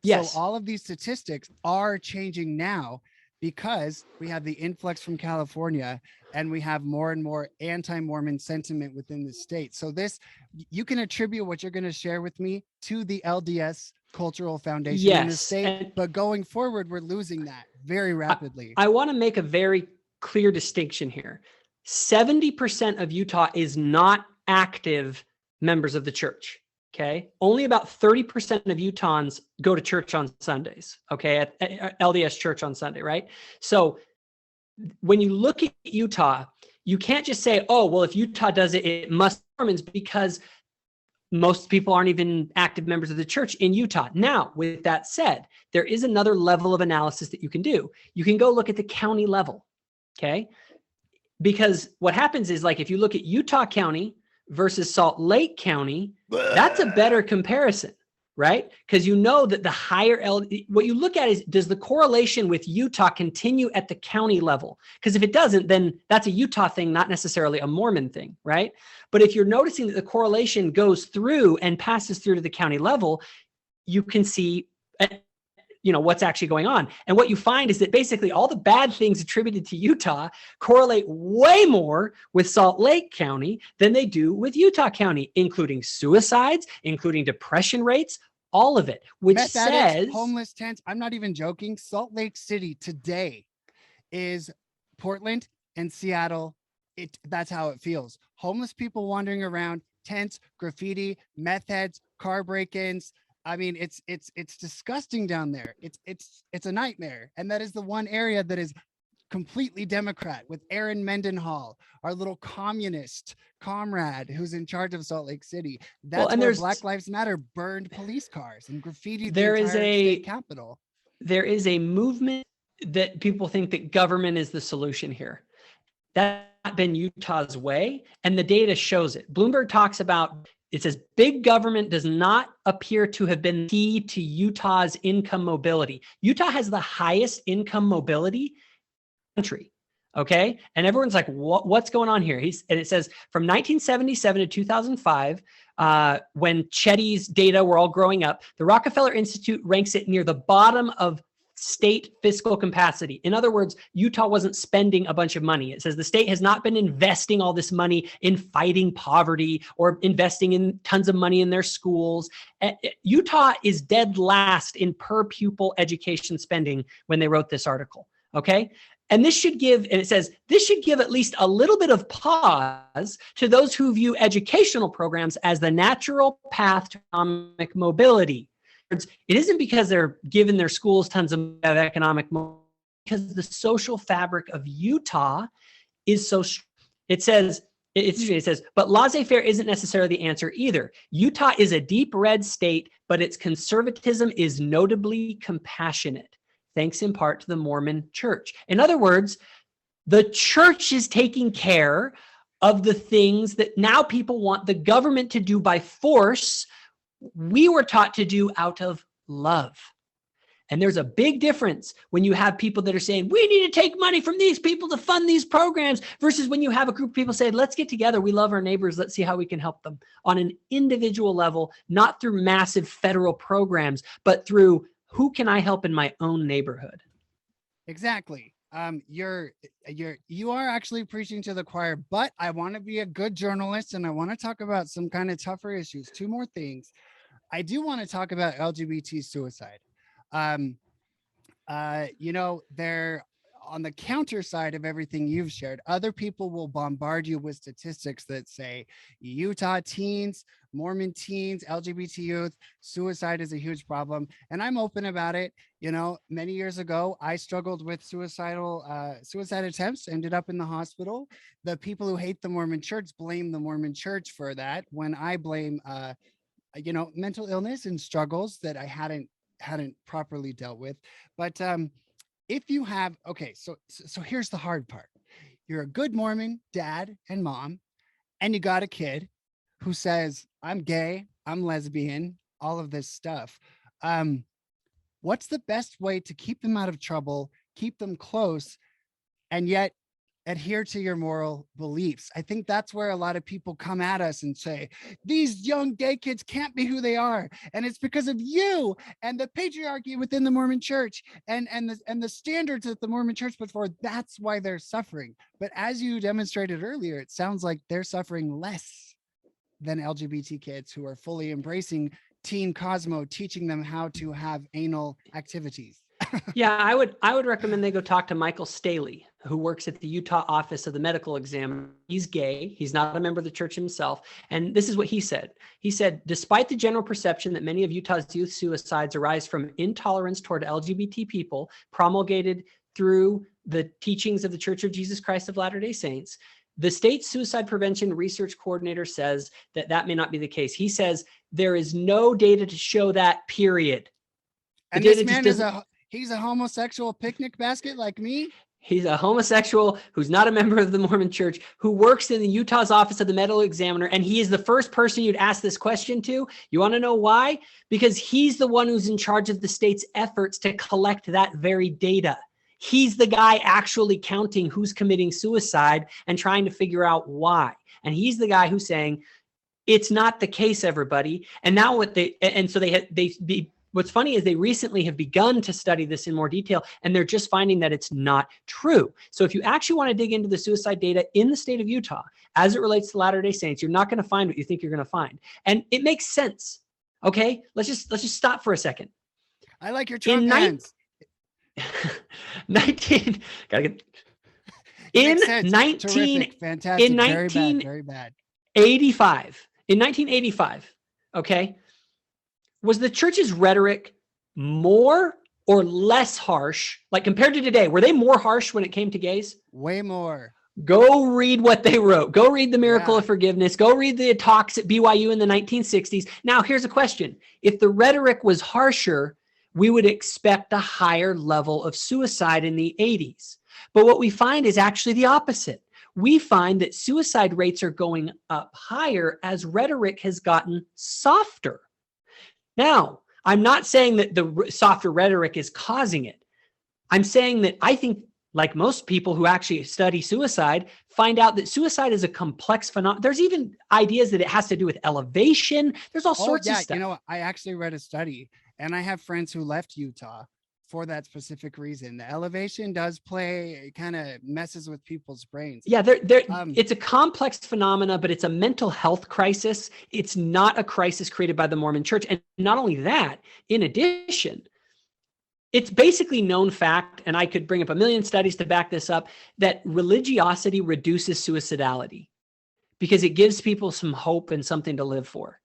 Yes. So all of these statistics are changing now, because we have the influx from California, and we have more and more anti-Mormon sentiment within the state. So you can attribute what you're going to share with me to the LDS cultural foundation in the state, but going forward, we're losing that very rapidly. I want to make a very clear distinction here. 70% of Utah is not active members of the church. Okay. Only about 30% of Utahns go to church on Sundays. Okay. At LDS Church on Sunday. Right. So when you look at Utah, you can't just say, oh, well, if Utah does it, it must be Mormons, because most people aren't even active members of the church in Utah. Now, with that said, there is another level of analysis that you can do. You can go look at the county level. Okay. Because what happens is, like, if you look at Utah County versus Salt Lake County, that's a better comparison, right? Because you know that the higher what you look at is, does the correlation with Utah continue at the county level? Because if it doesn't, then that's a Utah thing, not necessarily a Mormon thing, right? But if you're noticing that the correlation goes through and passes through to the county level, you can see what's actually going on. And what you find is that basically all the bad things attributed to Utah correlate way more with Salt Lake County than they do with Utah County, including suicides, including depression rates, all of it, which says homeless tents. I'm not even joking. Salt Lake City today is Portland and Seattle. That's how it feels. Homeless people wandering around, tents, graffiti, meth heads, car break-ins. I mean, it's disgusting down there. It's a nightmare. And that is the one area that is completely Democrat with Aaron Mendenhall, our little communist comrade who's in charge of Salt Lake City. That's and where Black Lives Matter burned police cars and graffitied the there is entire state capitol. There is a movement that people think that government is the solution here. That's not been Utah's way, and the data shows it. Bloomberg talks about, it says big government does not appear to have been key to Utah's income mobility. Utah has the highest income mobility in the country. Okay. And everyone's like, what's going on here? And it says from 1977 to 2005, when Chetty's data were all growing up, the Rockefeller Institute ranks it near the bottom of state fiscal capacity. In other words, Utah wasn't spending a bunch of money. It says the state has not been investing all this money in fighting poverty or investing in tons of money in their schools. Utah is dead last in per pupil education spending when they wrote this article. Okay. And this should give, and it says, this should give at least a little bit of pause to those who view educational programs as the natural path to economic mobility. It isn't because they're giving their schools tons of economic mobility, because the social fabric of Utah is so strong. It says, but laissez-faire isn't necessarily the answer either. Utah is a deep red state, but its conservatism is notably compassionate, thanks in part to the Mormon Church. In other words, the church is taking care of the things that now people want the government to do by force. We were taught to do out of love. And there's a big difference when you have people that are saying, we need to take money from these people to fund these programs, versus when you have a group of people say, let's get together. We love our neighbors. Let's see how we can help them on an individual level, not through massive federal programs, but through who can I help in my own neighborhood? Exactly. You are actually preaching to the choir, but I want to be a good journalist and I want to talk about some kind of tougher issues. Two more things. I do want to talk about LGBT suicide. They're on the counter side of everything you've shared. Other people will bombard you with statistics that say Utah teens, Mormon teens, LGBT youth, suicide is a huge problem. And I'm open about it. You know, many years ago, I struggled with suicide attempts, ended up in the hospital. The people who hate the Mormon Church blame the Mormon Church for that, when I blame, mental illness and struggles that I hadn't properly dealt with. But if you have, so here's the hard part. You're a good Mormon dad and mom, and you got a kid who says, I'm gay, I'm lesbian, all of this stuff. What's the best way to keep them out of trouble, keep them close, and yet adhere to your moral beliefs? I think that's where a lot of people come at us and say, these young gay kids can't be who they are. And it's because of you and the patriarchy within the Mormon Church and the standards that the Mormon Church put forward. That's why they're suffering. But as you demonstrated earlier, it sounds like they're suffering less than LGBT kids who are fully embracing Teen Cosmo, teaching them how to have anal activities. Yeah, I would recommend they go talk to Michael Staley, who works at the Utah office of the medical examiner. He's gay. He's not a member of the church himself. And this is what he said. He said, despite the general perception that many of Utah's youth suicides arise from intolerance toward LGBT people promulgated through the teachings of the Church of Jesus Christ of Latter-day Saints, the state suicide prevention research coordinator says that may not be the case. He says there is no data to show that, period. And this man he's a homosexual picnic basket like me. He's a homosexual who's not a member of the Mormon Church, who works in the Utah's office of the medical examiner. And he is the first person you'd ask this question to. You want to know why? Because he's the one who's in charge of the state's efforts to collect that very data. He's the guy actually counting who's committing suicide and trying to figure out why. And he's the guy who's saying, it's not the case, everybody. And now what's funny is they recently have begun to study this in more detail, and they're just finding that it's not true. So if you actually want to dig into the suicide data in the state of Utah, as it relates to Latter-day Saints, you're not going to find what you think you're going to find. And it makes sense. Okay. Let's just stop for a second. I like your Trump hands. Fantastic. Very bad. 1985, okay, was the church's rhetoric more or less harsh, like compared to today? Were they more harsh when it came to gays? Way more. Go read what they wrote. Go read The Miracle Yeah. of Forgiveness. Go read the talks at BYU in the 1960s. Now, here's a question. If the rhetoric was harsher, we would expect a higher level of suicide in the 80s. But what we find is actually the opposite. We find that suicide rates are going up higher as rhetoric has gotten softer. Now, I'm not saying that the softer rhetoric is causing it. I'm saying that I think, like most people who actually study suicide, find out that suicide is a complex phenomenon. There's even ideas that it has to do with elevation. There's all sorts of stuff. You know, I actually read a study, and I have friends who left Utah for that specific reason. The elevation does play, it kind of messes with people's brains. Yeah, it's a complex phenomena, but it's a mental health crisis. It's not a crisis created by the Mormon Church. And not only that, in addition, it's basically known fact, and I could bring up a million studies to back this up, that religiosity reduces suicidality because it gives people some hope and something to live for.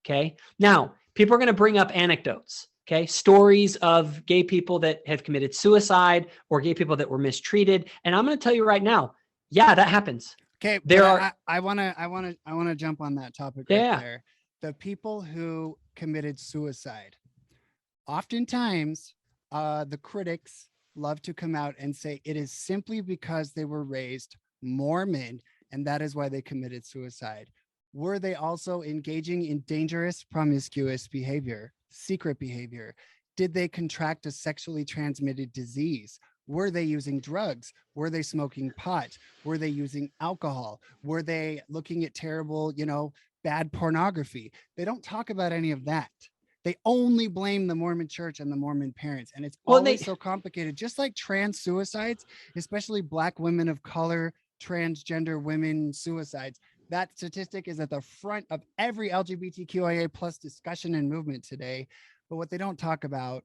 Okay. Now, people are going to bring up anecdotes. Okay. Stories of gay people that have committed suicide or gay people that were mistreated. And I'm going to tell you right now, yeah, that happens. Okay. I want to jump on that topic right there. The people who committed suicide, oftentimes, the critics love to come out and say it is simply because they were raised Mormon and that is why they committed suicide. Were they also engaging in dangerous, promiscuous behavior, secret behavior? Did they contract a sexually transmitted disease? Were they using drugs? Were they smoking pot? Were they using alcohol? Were they looking at terrible, bad pornography? They don't talk about any of that. They only blame the Mormon Church and the Mormon parents. And it's always so complicated. Just like trans suicides, especially Black women of color, transgender women suicides. That statistic is at the front of every LGBTQIA plus discussion and movement today. But what they don't talk about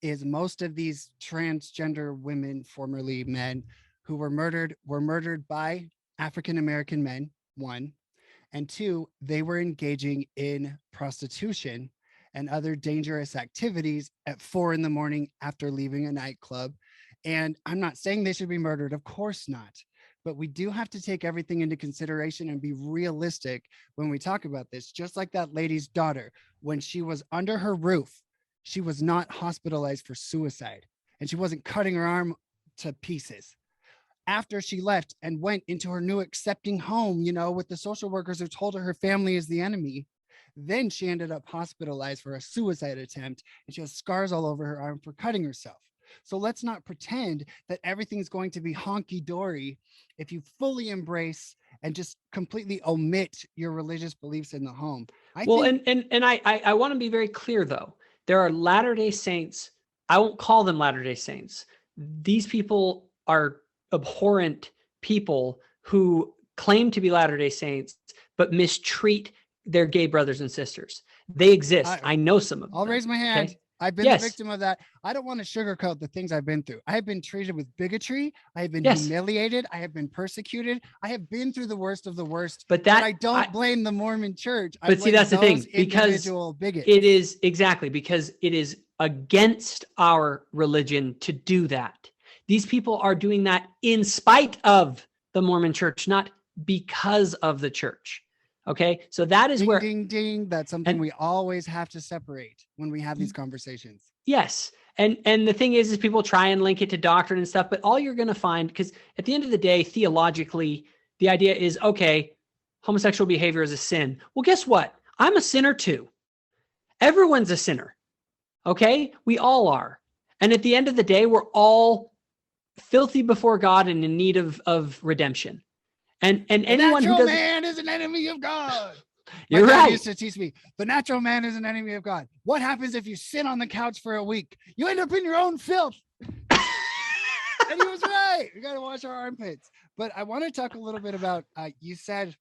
is most of these transgender women, formerly men, who were murdered by African-American men, one, and two, they were engaging in prostitution and other dangerous activities at 4 a.m. after leaving a nightclub. And I'm not saying they should be murdered, of course not. But we do have to take everything into consideration and be realistic when we talk about this. Just like that lady's daughter, when she was under her roof, she was not hospitalized for suicide and she wasn't cutting her arm to pieces. After she left and went into her new accepting home, with the social workers who told her family is the enemy, then she ended up hospitalized for a suicide attempt and she has scars all over her arm for cutting herself. So let's not pretend that everything's going to be honky-dory if you fully embrace and just completely omit your religious beliefs in the home. I want to be very clear, though. There are Latter-day Saints. I won't call them Latter-day Saints. These people are abhorrent people who claim to be Latter-day Saints, but mistreat their gay brothers and sisters. They exist. I know some of them. I'll raise my hand. Okay? I've been a victim of that. I don't want to sugarcoat the things I've been through. I have been treated with bigotry. I have been humiliated. I have been persecuted. I have been through the worst of the worst. But I don't blame the Mormon Church. But see, that's the thing, because it is because it is against our religion to do that. These people are doing that in spite of the Mormon Church, not because of the church. Okay, so that is where ding, ding. That's something we always have to separate when we have these conversations. Yes. And the thing is people try and link it to doctrine and stuff, but all you're going to find, because at the end of the day, theologically, the idea is, okay, homosexual behavior is a sin. Well, guess what? I'm a sinner too. Everyone's a sinner. Okay, we all are. And at the end of the day, we're all filthy before God and in need of redemption. And anyone who doesn't, man is an enemy of God. You're right. Used to teach me the natural man is an enemy of God. What happens if you sit on the couch for a week? You end up in your own filth. And he was right. We got to wash our armpits. But I want to talk a little bit about. You said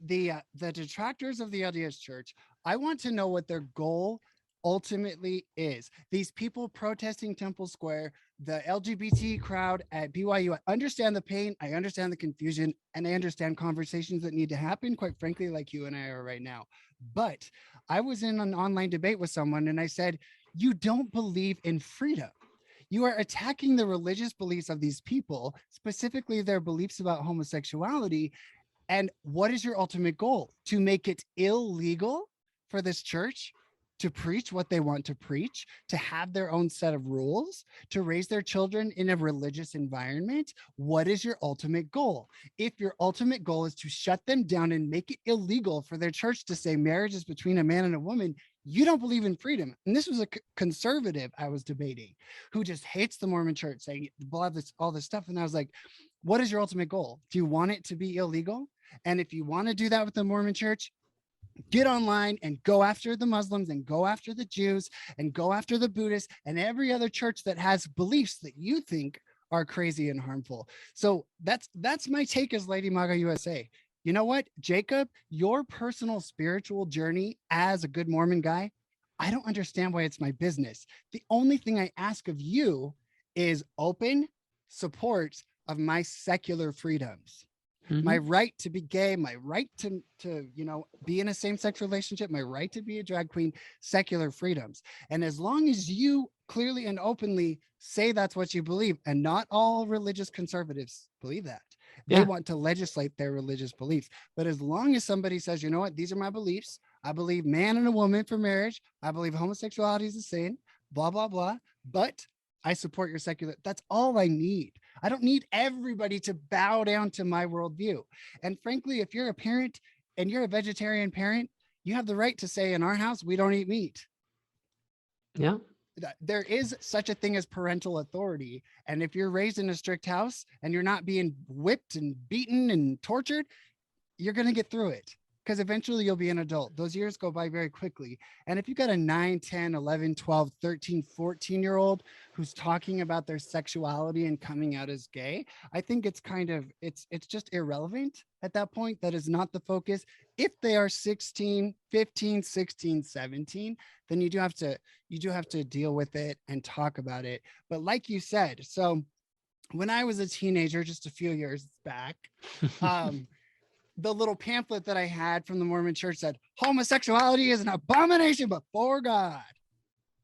the detractors of the LDS Church. I want to know what their goal ultimately is. These people protesting Temple Square, the LGBT crowd at BYU, I understand the pain, I understand the confusion, and I understand conversations that need to happen, quite frankly, like you and I are right now. But I was in an online debate with someone and I said, You don't believe in freedom. You are attacking the religious beliefs of these people, specifically their beliefs about homosexuality. And what is your ultimate goal? To make it illegal for this church to preach what they want to preach, to have their own set of rules, to raise their children in a religious environment? What is your ultimate goal? If your ultimate goal is to shut them down and make it illegal for their church to say marriage is between a man and a woman, you don't believe in freedom. And this was a conservative I was debating who just hates the Mormon Church, saying blah, this, all this stuff. And I was like, what is your ultimate goal? Do you want it to be illegal? And if you want to do that with the Mormon Church, get online and go after the Muslims and go after the Jews and go after the Buddhists and every other church that has beliefs that you think are crazy and harmful. So that's my take as Lady MAGA USA. You know what, Jacob, your personal spiritual journey as a good Mormon guy, I don't understand why it's my business. The only thing I ask of you is open support of my secular freedoms. My right to be gay, my right to be in a same-sex relationship, my right to be a drag queen, secular freedoms. And as long as you clearly and openly say that's what you believe, and not all religious conservatives believe that. They want to legislate their religious beliefs. But as long as somebody says, you know what, these are my beliefs. I believe man and a woman for marriage. I believe homosexuality is the same, blah, blah, blah. But I support your secular. That's all I need. I don't need everybody to bow down to my worldview. And frankly, if you're a parent and you're a vegetarian parent, you have the right to say, in our house, we don't eat meat. Yeah. There is such a thing as parental authority. And if you're raised in a strict house and you're not being whipped and beaten and tortured, you're going to get through it. Because eventually you'll be an adult. Those years go by very quickly. And if you got a 9, 10, 11, 12, 13, 14-year-old who's talking about their sexuality and coming out as gay, I think it's it's just irrelevant at that point. That is not the focus. If they are 16, 15, 16, 17, then you do have to deal with it and talk about it. But like you said, so when I was a teenager, just a few years back, the little pamphlet that I had from the Mormon Church said, homosexuality is an abomination before God.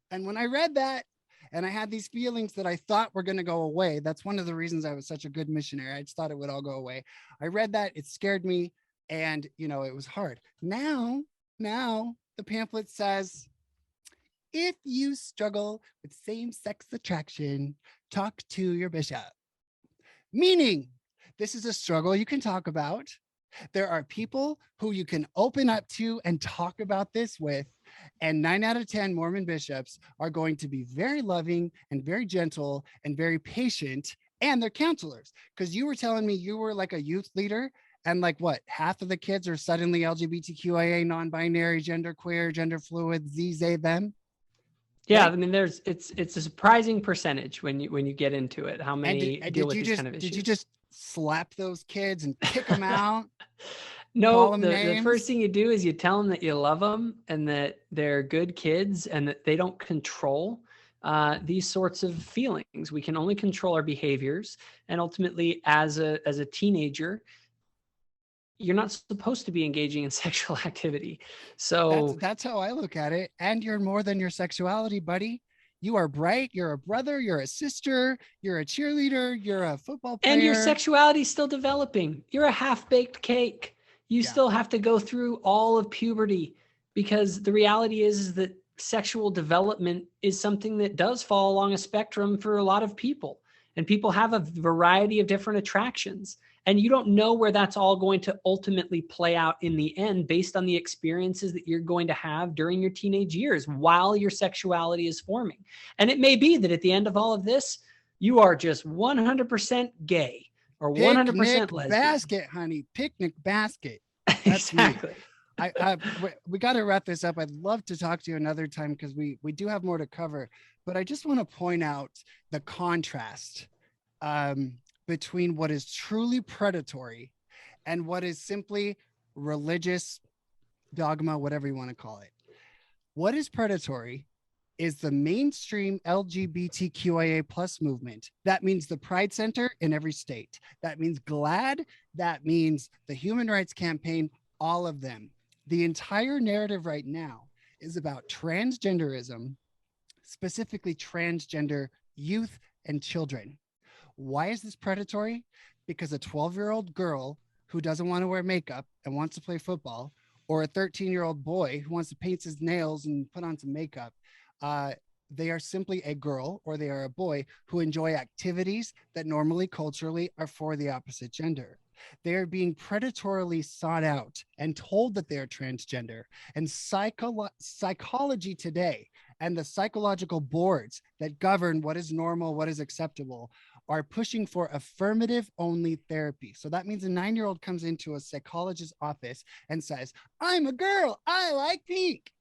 And when I read that, and I had these feelings that I thought were going to go away, that's one of the reasons I was such a good missionary. I just thought it would all go away. I read that, it scared me, and it was hard. Now the pamphlet says, if you struggle with same-sex attraction, talk to your bishop. Meaning, this is a struggle you can talk about. There are people who you can open up to and talk about this with, and 9 out of 10 Mormon bishops are going to be very loving and very gentle and very patient, and they're counselors. Because you were telling me you were like a youth leader, and like what, half of the kids are suddenly LGBTQIA, non-binary, genderqueer, gender fluid, they, them. Yeah, right? I mean, it's a surprising percentage when you get into it, how many deal with these kind of issues. Did you just slap those kids and kick them out? No, the first thing you do is you tell them that you love them and that they're good kids and that they don't control these sorts of feelings. We can only control our behaviors. And ultimately, as a teenager, you're not supposed to be engaging in sexual activity. So that's how I look at it. And you're more than your sexuality, buddy. You are bright. You're a brother. You're a sister. You're a cheerleader. You're a football player. And your sexuality is still developing. You're a half-baked cake. You still have to go through all of puberty, because the reality is that sexual development is something that does fall along a spectrum for a lot of people. And people have a variety of different attractions. And you don't know where that's all going to ultimately play out in the end based on the experiences that you're going to have during your teenage years while your sexuality is forming. And it may be that at the end of all of this, you are just 100% gay or 100% lesbian. Basket, honey. Picnic basket. That's exactly. We got to wrap this up. I'd love to talk to you another time because we do have more to cover. But I just want to point out the contrast between what is truly predatory and what is simply religious dogma, whatever you want to call it. What is predatory is the mainstream LGBTQIA plus movement. That means the Pride Center in every state. That means GLAAD. That means the Human Rights Campaign, all of them. The entire narrative right now is about transgenderism, specifically transgender youth and children. Why is this predatory? Because a 12-year-old girl who doesn't want to wear makeup and wants to play football, or a 13-year-old boy who wants to paint his nails and put on some makeup, they are simply a girl or they are a boy who enjoy activities that normally culturally are for the opposite gender. They are being predatorily sought out and told that they are transgender. And psychology today and the psychological boards that govern what is normal, what is acceptable, are pushing for affirmative only therapy. So that means a 9-year-old comes into a psychologist's office and says, I'm a girl, I like pink.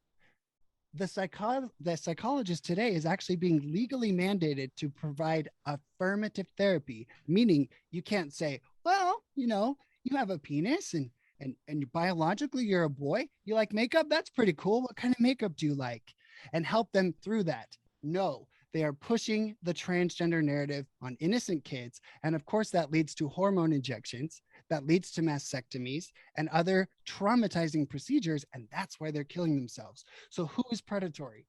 The psychologist today is actually being legally mandated to provide affirmative therapy, meaning you can't say, well, you have a penis and biologically you're a boy. You like makeup? That's pretty cool. What kind of makeup do you like? And help them through that. No, they are pushing the transgender narrative on innocent kids. And of course, that leads to hormone injections, that leads to mastectomies and other traumatizing procedures. And that's why they're killing themselves. So who is predatory?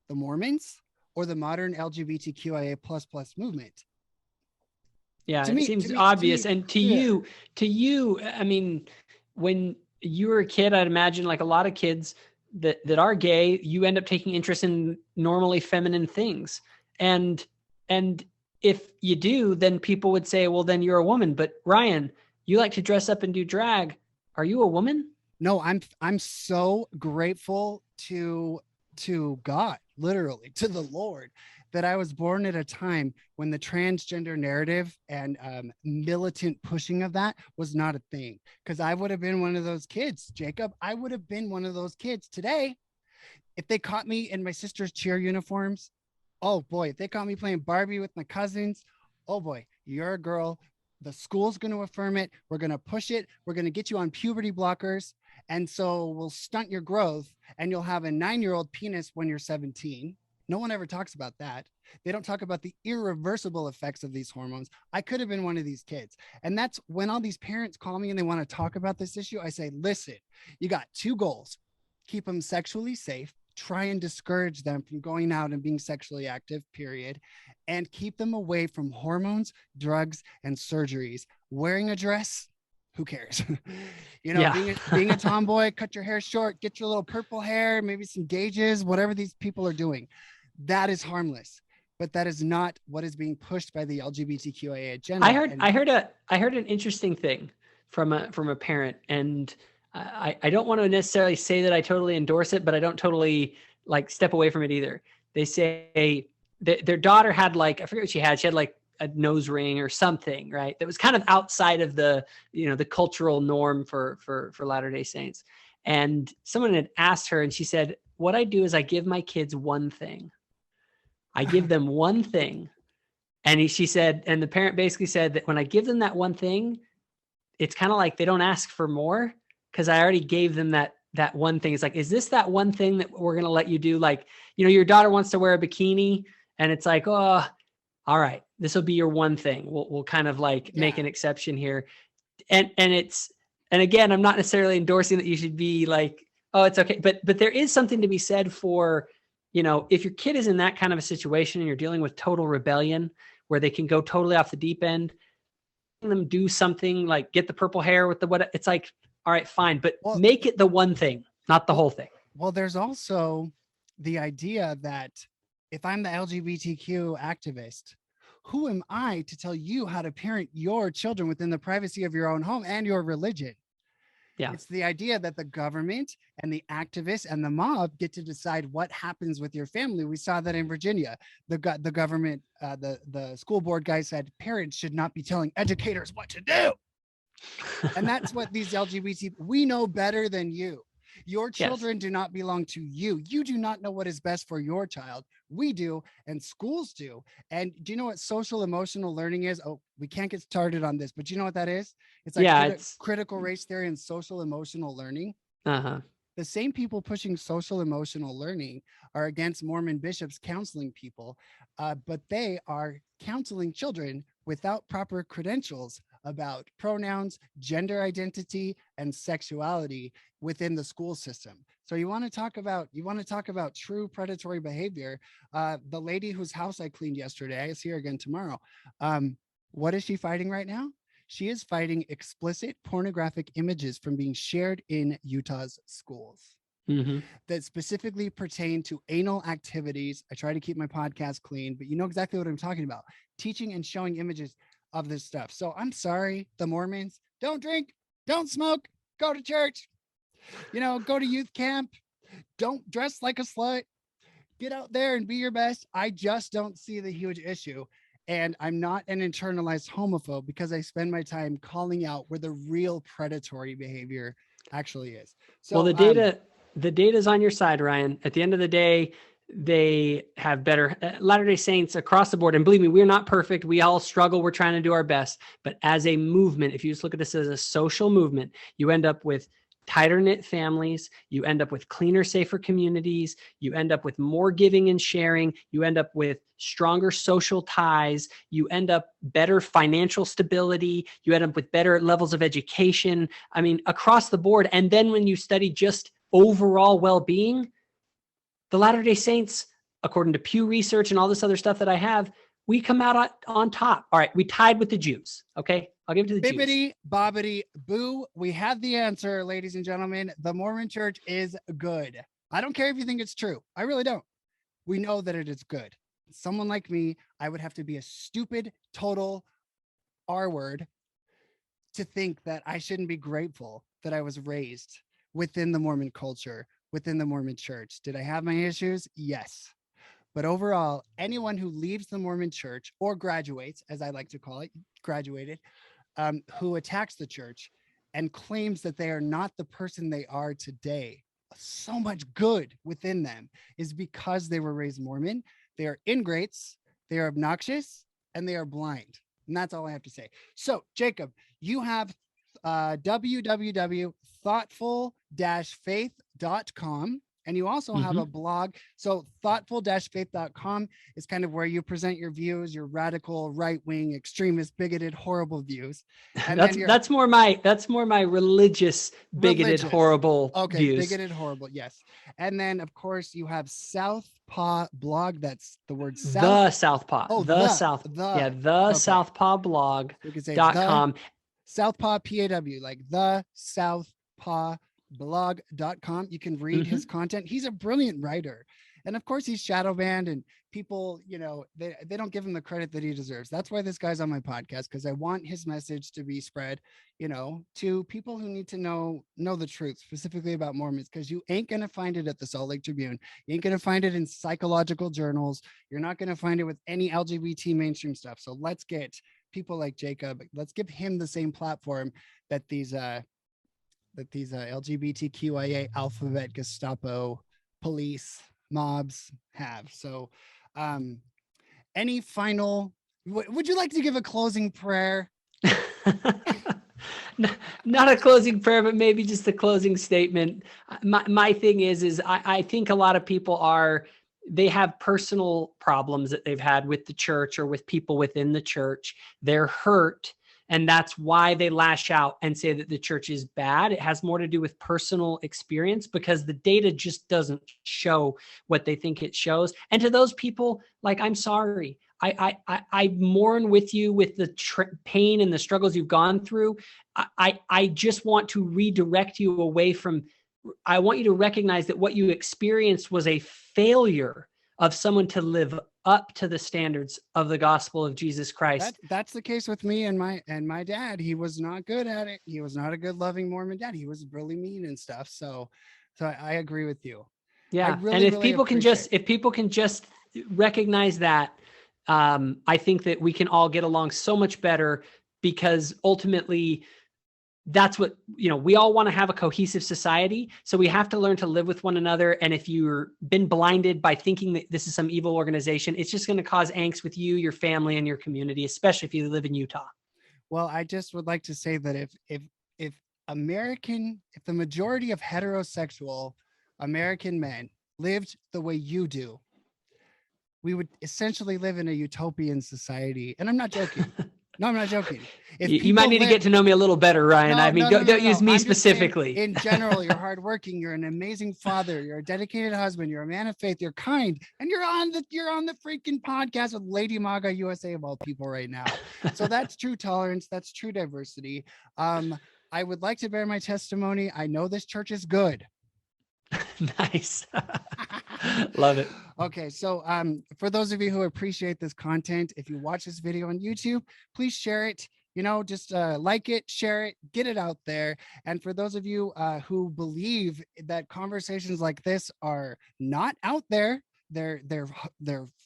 The Mormons or the modern LGBTQIA plus movement? Yeah, it seems obvious. And to you, I mean, when you were a kid, I'd imagine like a lot of kids that are gay, you end up taking interest in normally feminine things. And if you do, then people would say, well, then you're a woman. But Ryan, you like to dress up and do drag. Are you a woman? No, I'm so grateful to God, literally to the Lord, that I was born at a time when the transgender narrative and militant pushing of that was not a thing. Because I would have been one of those kids, Jacob. I would have been one of those kids today. If they caught me in my sister's cheer uniforms, oh boy, if they caught me playing Barbie with my cousins, oh boy, you're a girl. The school's going to affirm it. We're going to push it. We're going to get you on puberty blockers. And so we'll stunt your growth and you'll have a 9-year-old penis when you're 17. No one ever talks about that. They don't talk about the irreversible effects of these hormones. I could have been one of these kids. And that's when all these parents call me and they want to talk about this issue. I say, listen, you got 2 goals. Keep them sexually safe. Try and discourage them from going out and being sexually active, period. And keep them away from hormones, drugs, and surgeries. Wearing a dress, who cares? Being a tomboy, cut your hair short, get your little purple hair, maybe some gauges, whatever these people are doing. That is harmless, but that is not what is being pushed by the LGBTQIA agenda. I heard an interesting thing from a parent, and I don't want to necessarily say that I totally endorse it, but I don't totally like step away from it either. They say their daughter had like, I forget what she had. She had like a nose ring or something, right? That was kind of outside of the cultural norm for Latter-day Saints. And someone had asked her and she said, what I do is I give my kids one thing. I give them one thing. And she said, and the parent basically said that when I give them that one thing, it's kind of like they don't ask for more because I already gave them that one thing. It's like, is this that one thing that we're going to let you do? Like, your daughter wants to wear a bikini and it's like, oh, all right, this will be your one thing. We'll kind of like make an exception here. And again, I'm not necessarily endorsing that you should be like, oh, it's okay. But there is something to be said for, if your kid is in that kind of a situation and you're dealing with total rebellion where they can go totally off the deep end, them do something like get the purple hair with the what, it's like, all right, fine, but make it the one thing, not the whole thing. Well, there's also the idea that if I'm the LGBTQ activist, who am I to tell you how to parent your children within the privacy of your own home and your religion? Yeah. It's the idea that the government and the activists and the mob get to decide what happens with your family. We saw that in Virginia. The government, the school board guy said parents should not be telling educators what to do. And that's what these LGBT, we know better than you. Your children do not belong to you. You do not know what is best for your child. We do, and schools do. And do you know what social emotional learning is? Oh, we can't get started on this, but do you know what that is? It's like critical race theory and social emotional learning. The same people pushing social emotional learning are against Mormon bishops counseling people, but they are counseling children without proper credentials about pronouns, gender identity, and sexuality within the school system. So you want to talk about true predatory behavior. The lady whose house I cleaned yesterday, I see her again tomorrow. What is she fighting right now? She is fighting explicit pornographic images from being shared in Utah's schools that specifically pertain to anal activities. I try to keep my podcast clean, but you know exactly what I'm talking about. Teaching and showing images of this stuff. So I'm sorry, the Mormons, don't drink, don't smoke, go to church, go to youth camp, don't dress like a slut, get out there and be your best. I just don't see the huge issue. And I'm not an internalized homophobe because I spend my time calling out where the real predatory behavior actually is. So well, the data is on your side, Ryan. At the end of the day, they have better Latter-day Saints across the board. And believe me, we're not perfect. We all struggle. We're trying to do our best. But as a movement, if you just look at this as a social movement, you end up with tighter knit families, you end up with cleaner, safer communities, you end up with more giving and sharing, you end up with stronger social ties, you end up better financial stability, you end up with better levels of education. I mean, across the board. And then when you study just overall well-being, the Latter-day Saints, according to Pew Research and all this other stuff that I have, we come out on top. All right, we tied with the Jews. Okay, I'll give it to the Jews. Bibbidi bobbidi boo. We have the answer, ladies and gentlemen. The Mormon Church is good. I don't care if you think it's true. I really don't. We know that it is good. Someone like me, I would have to be a stupid, total R word to think that I shouldn't be grateful that I was raised within the Mormon culture, within the Mormon Church. Did I have my issues? Yes. But overall, anyone who leaves the Mormon Church or graduates, as I like to call it, graduated, who attacks the church and claims that they are not the person they are today, so much good within them is because they were raised Mormon. They are ingrates, they are obnoxious, and they are blind. And that's all I have to say. So, Jacob, you have www.thoughtful-faith.com. And you also have a blog. So thoughtful-faith.com is kind of where you present your views, your radical, right-wing, extremist, bigoted, horrible views. And that's more my religious, bigoted, horrible views. Bigoted, horrible. Yes. And then of course you have Southpaw blog. That's the word South. The Southpaw. Oh, the Southpaw blog.com. Southpaw PAW, like the Southpaw blog.com. You can read his content. He's a brilliant writer, and of course he's shadow banned, and people, they don't give him the credit that he deserves. That's why this guy's on my podcast, because I want his message to be spread, to people who need to know the truth, specifically about Mormons, because you ain't gonna find it at the Salt Lake Tribune. You ain't gonna find it in psychological journals. You're not gonna find it with any LGBT mainstream stuff. So let's get people like Jacob, let's give him the same platform that these LGBTQIA alphabet Gestapo police mobs have. So any final, would you like to give a closing prayer? Not a closing prayer, but maybe just a closing statement. My thing is I think a lot of people they have personal problems that they've had with the church or with people within the church. They're hurt. And that's why they lash out and say that the church is bad. It has more to do with personal experience because the data just doesn't show what they think it shows. And to those people, like, I'm sorry. I mourn with you with the pain and the struggles you've gone through. I just want to redirect you away from, I want you to recognize that what you experienced was a failure of someone to live up to the standards of the gospel of Jesus Christ. That's the case with me and my dad. He was not good at it. He was not a good, loving Mormon dad. He was really mean and stuff. So I agree with you. Yeah. And if people can just recognize that, I think that we can all get along so much better, because ultimately that's what, we all want to have a cohesive society. So we have to learn to live with one another. And if you've been blinded by thinking that this is some evil organization, it's just going to cause angst with you, your family, and your community, especially if you live in Utah. Well, I just would like to say that if the majority of heterosexual American men lived the way you do, we would essentially live in a utopian society. And I'm not joking. No, I'm not joking. If You might people need to live- get to know me a little better, Ryan. No, I mean, no, don't use me I'm just saying, specifically. in general, you're hardworking. You're an amazing father. You're a dedicated husband. You're a man of faith. You're kind, and you're on the freaking podcast with Lady MAGA USA of all people right now. So that's true tolerance. That's true diversity. I would like to bear my testimony. I know this church is good. Nice. Love it. Okay, so for those of you who appreciate this content, if you watch this video on YouTube, please share it. You know, just like it, share it, get it out there. And for those of you who believe that conversations like this are not out there, they're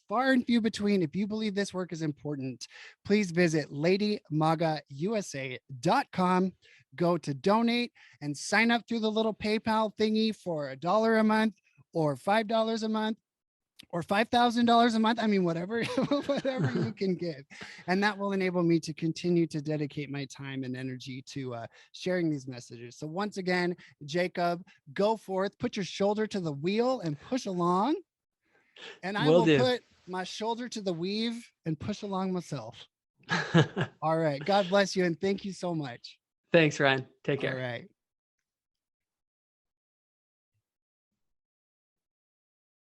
far and few between. If you believe this work is important, please visit ladymagausa.com. Go to donate and sign up through the little PayPal thingy for $1 a month or $5 a month or $5,000 a month. I mean, whatever you can give. And that will enable me to continue to dedicate my time and energy to sharing these messages. So once again, Jacob, go forth, put your shoulder to the wheel and push along. And I will put my shoulder to the weave and push along myself. All right. God bless you. And thank you so much. Thanks, Ryan. Take care. All right.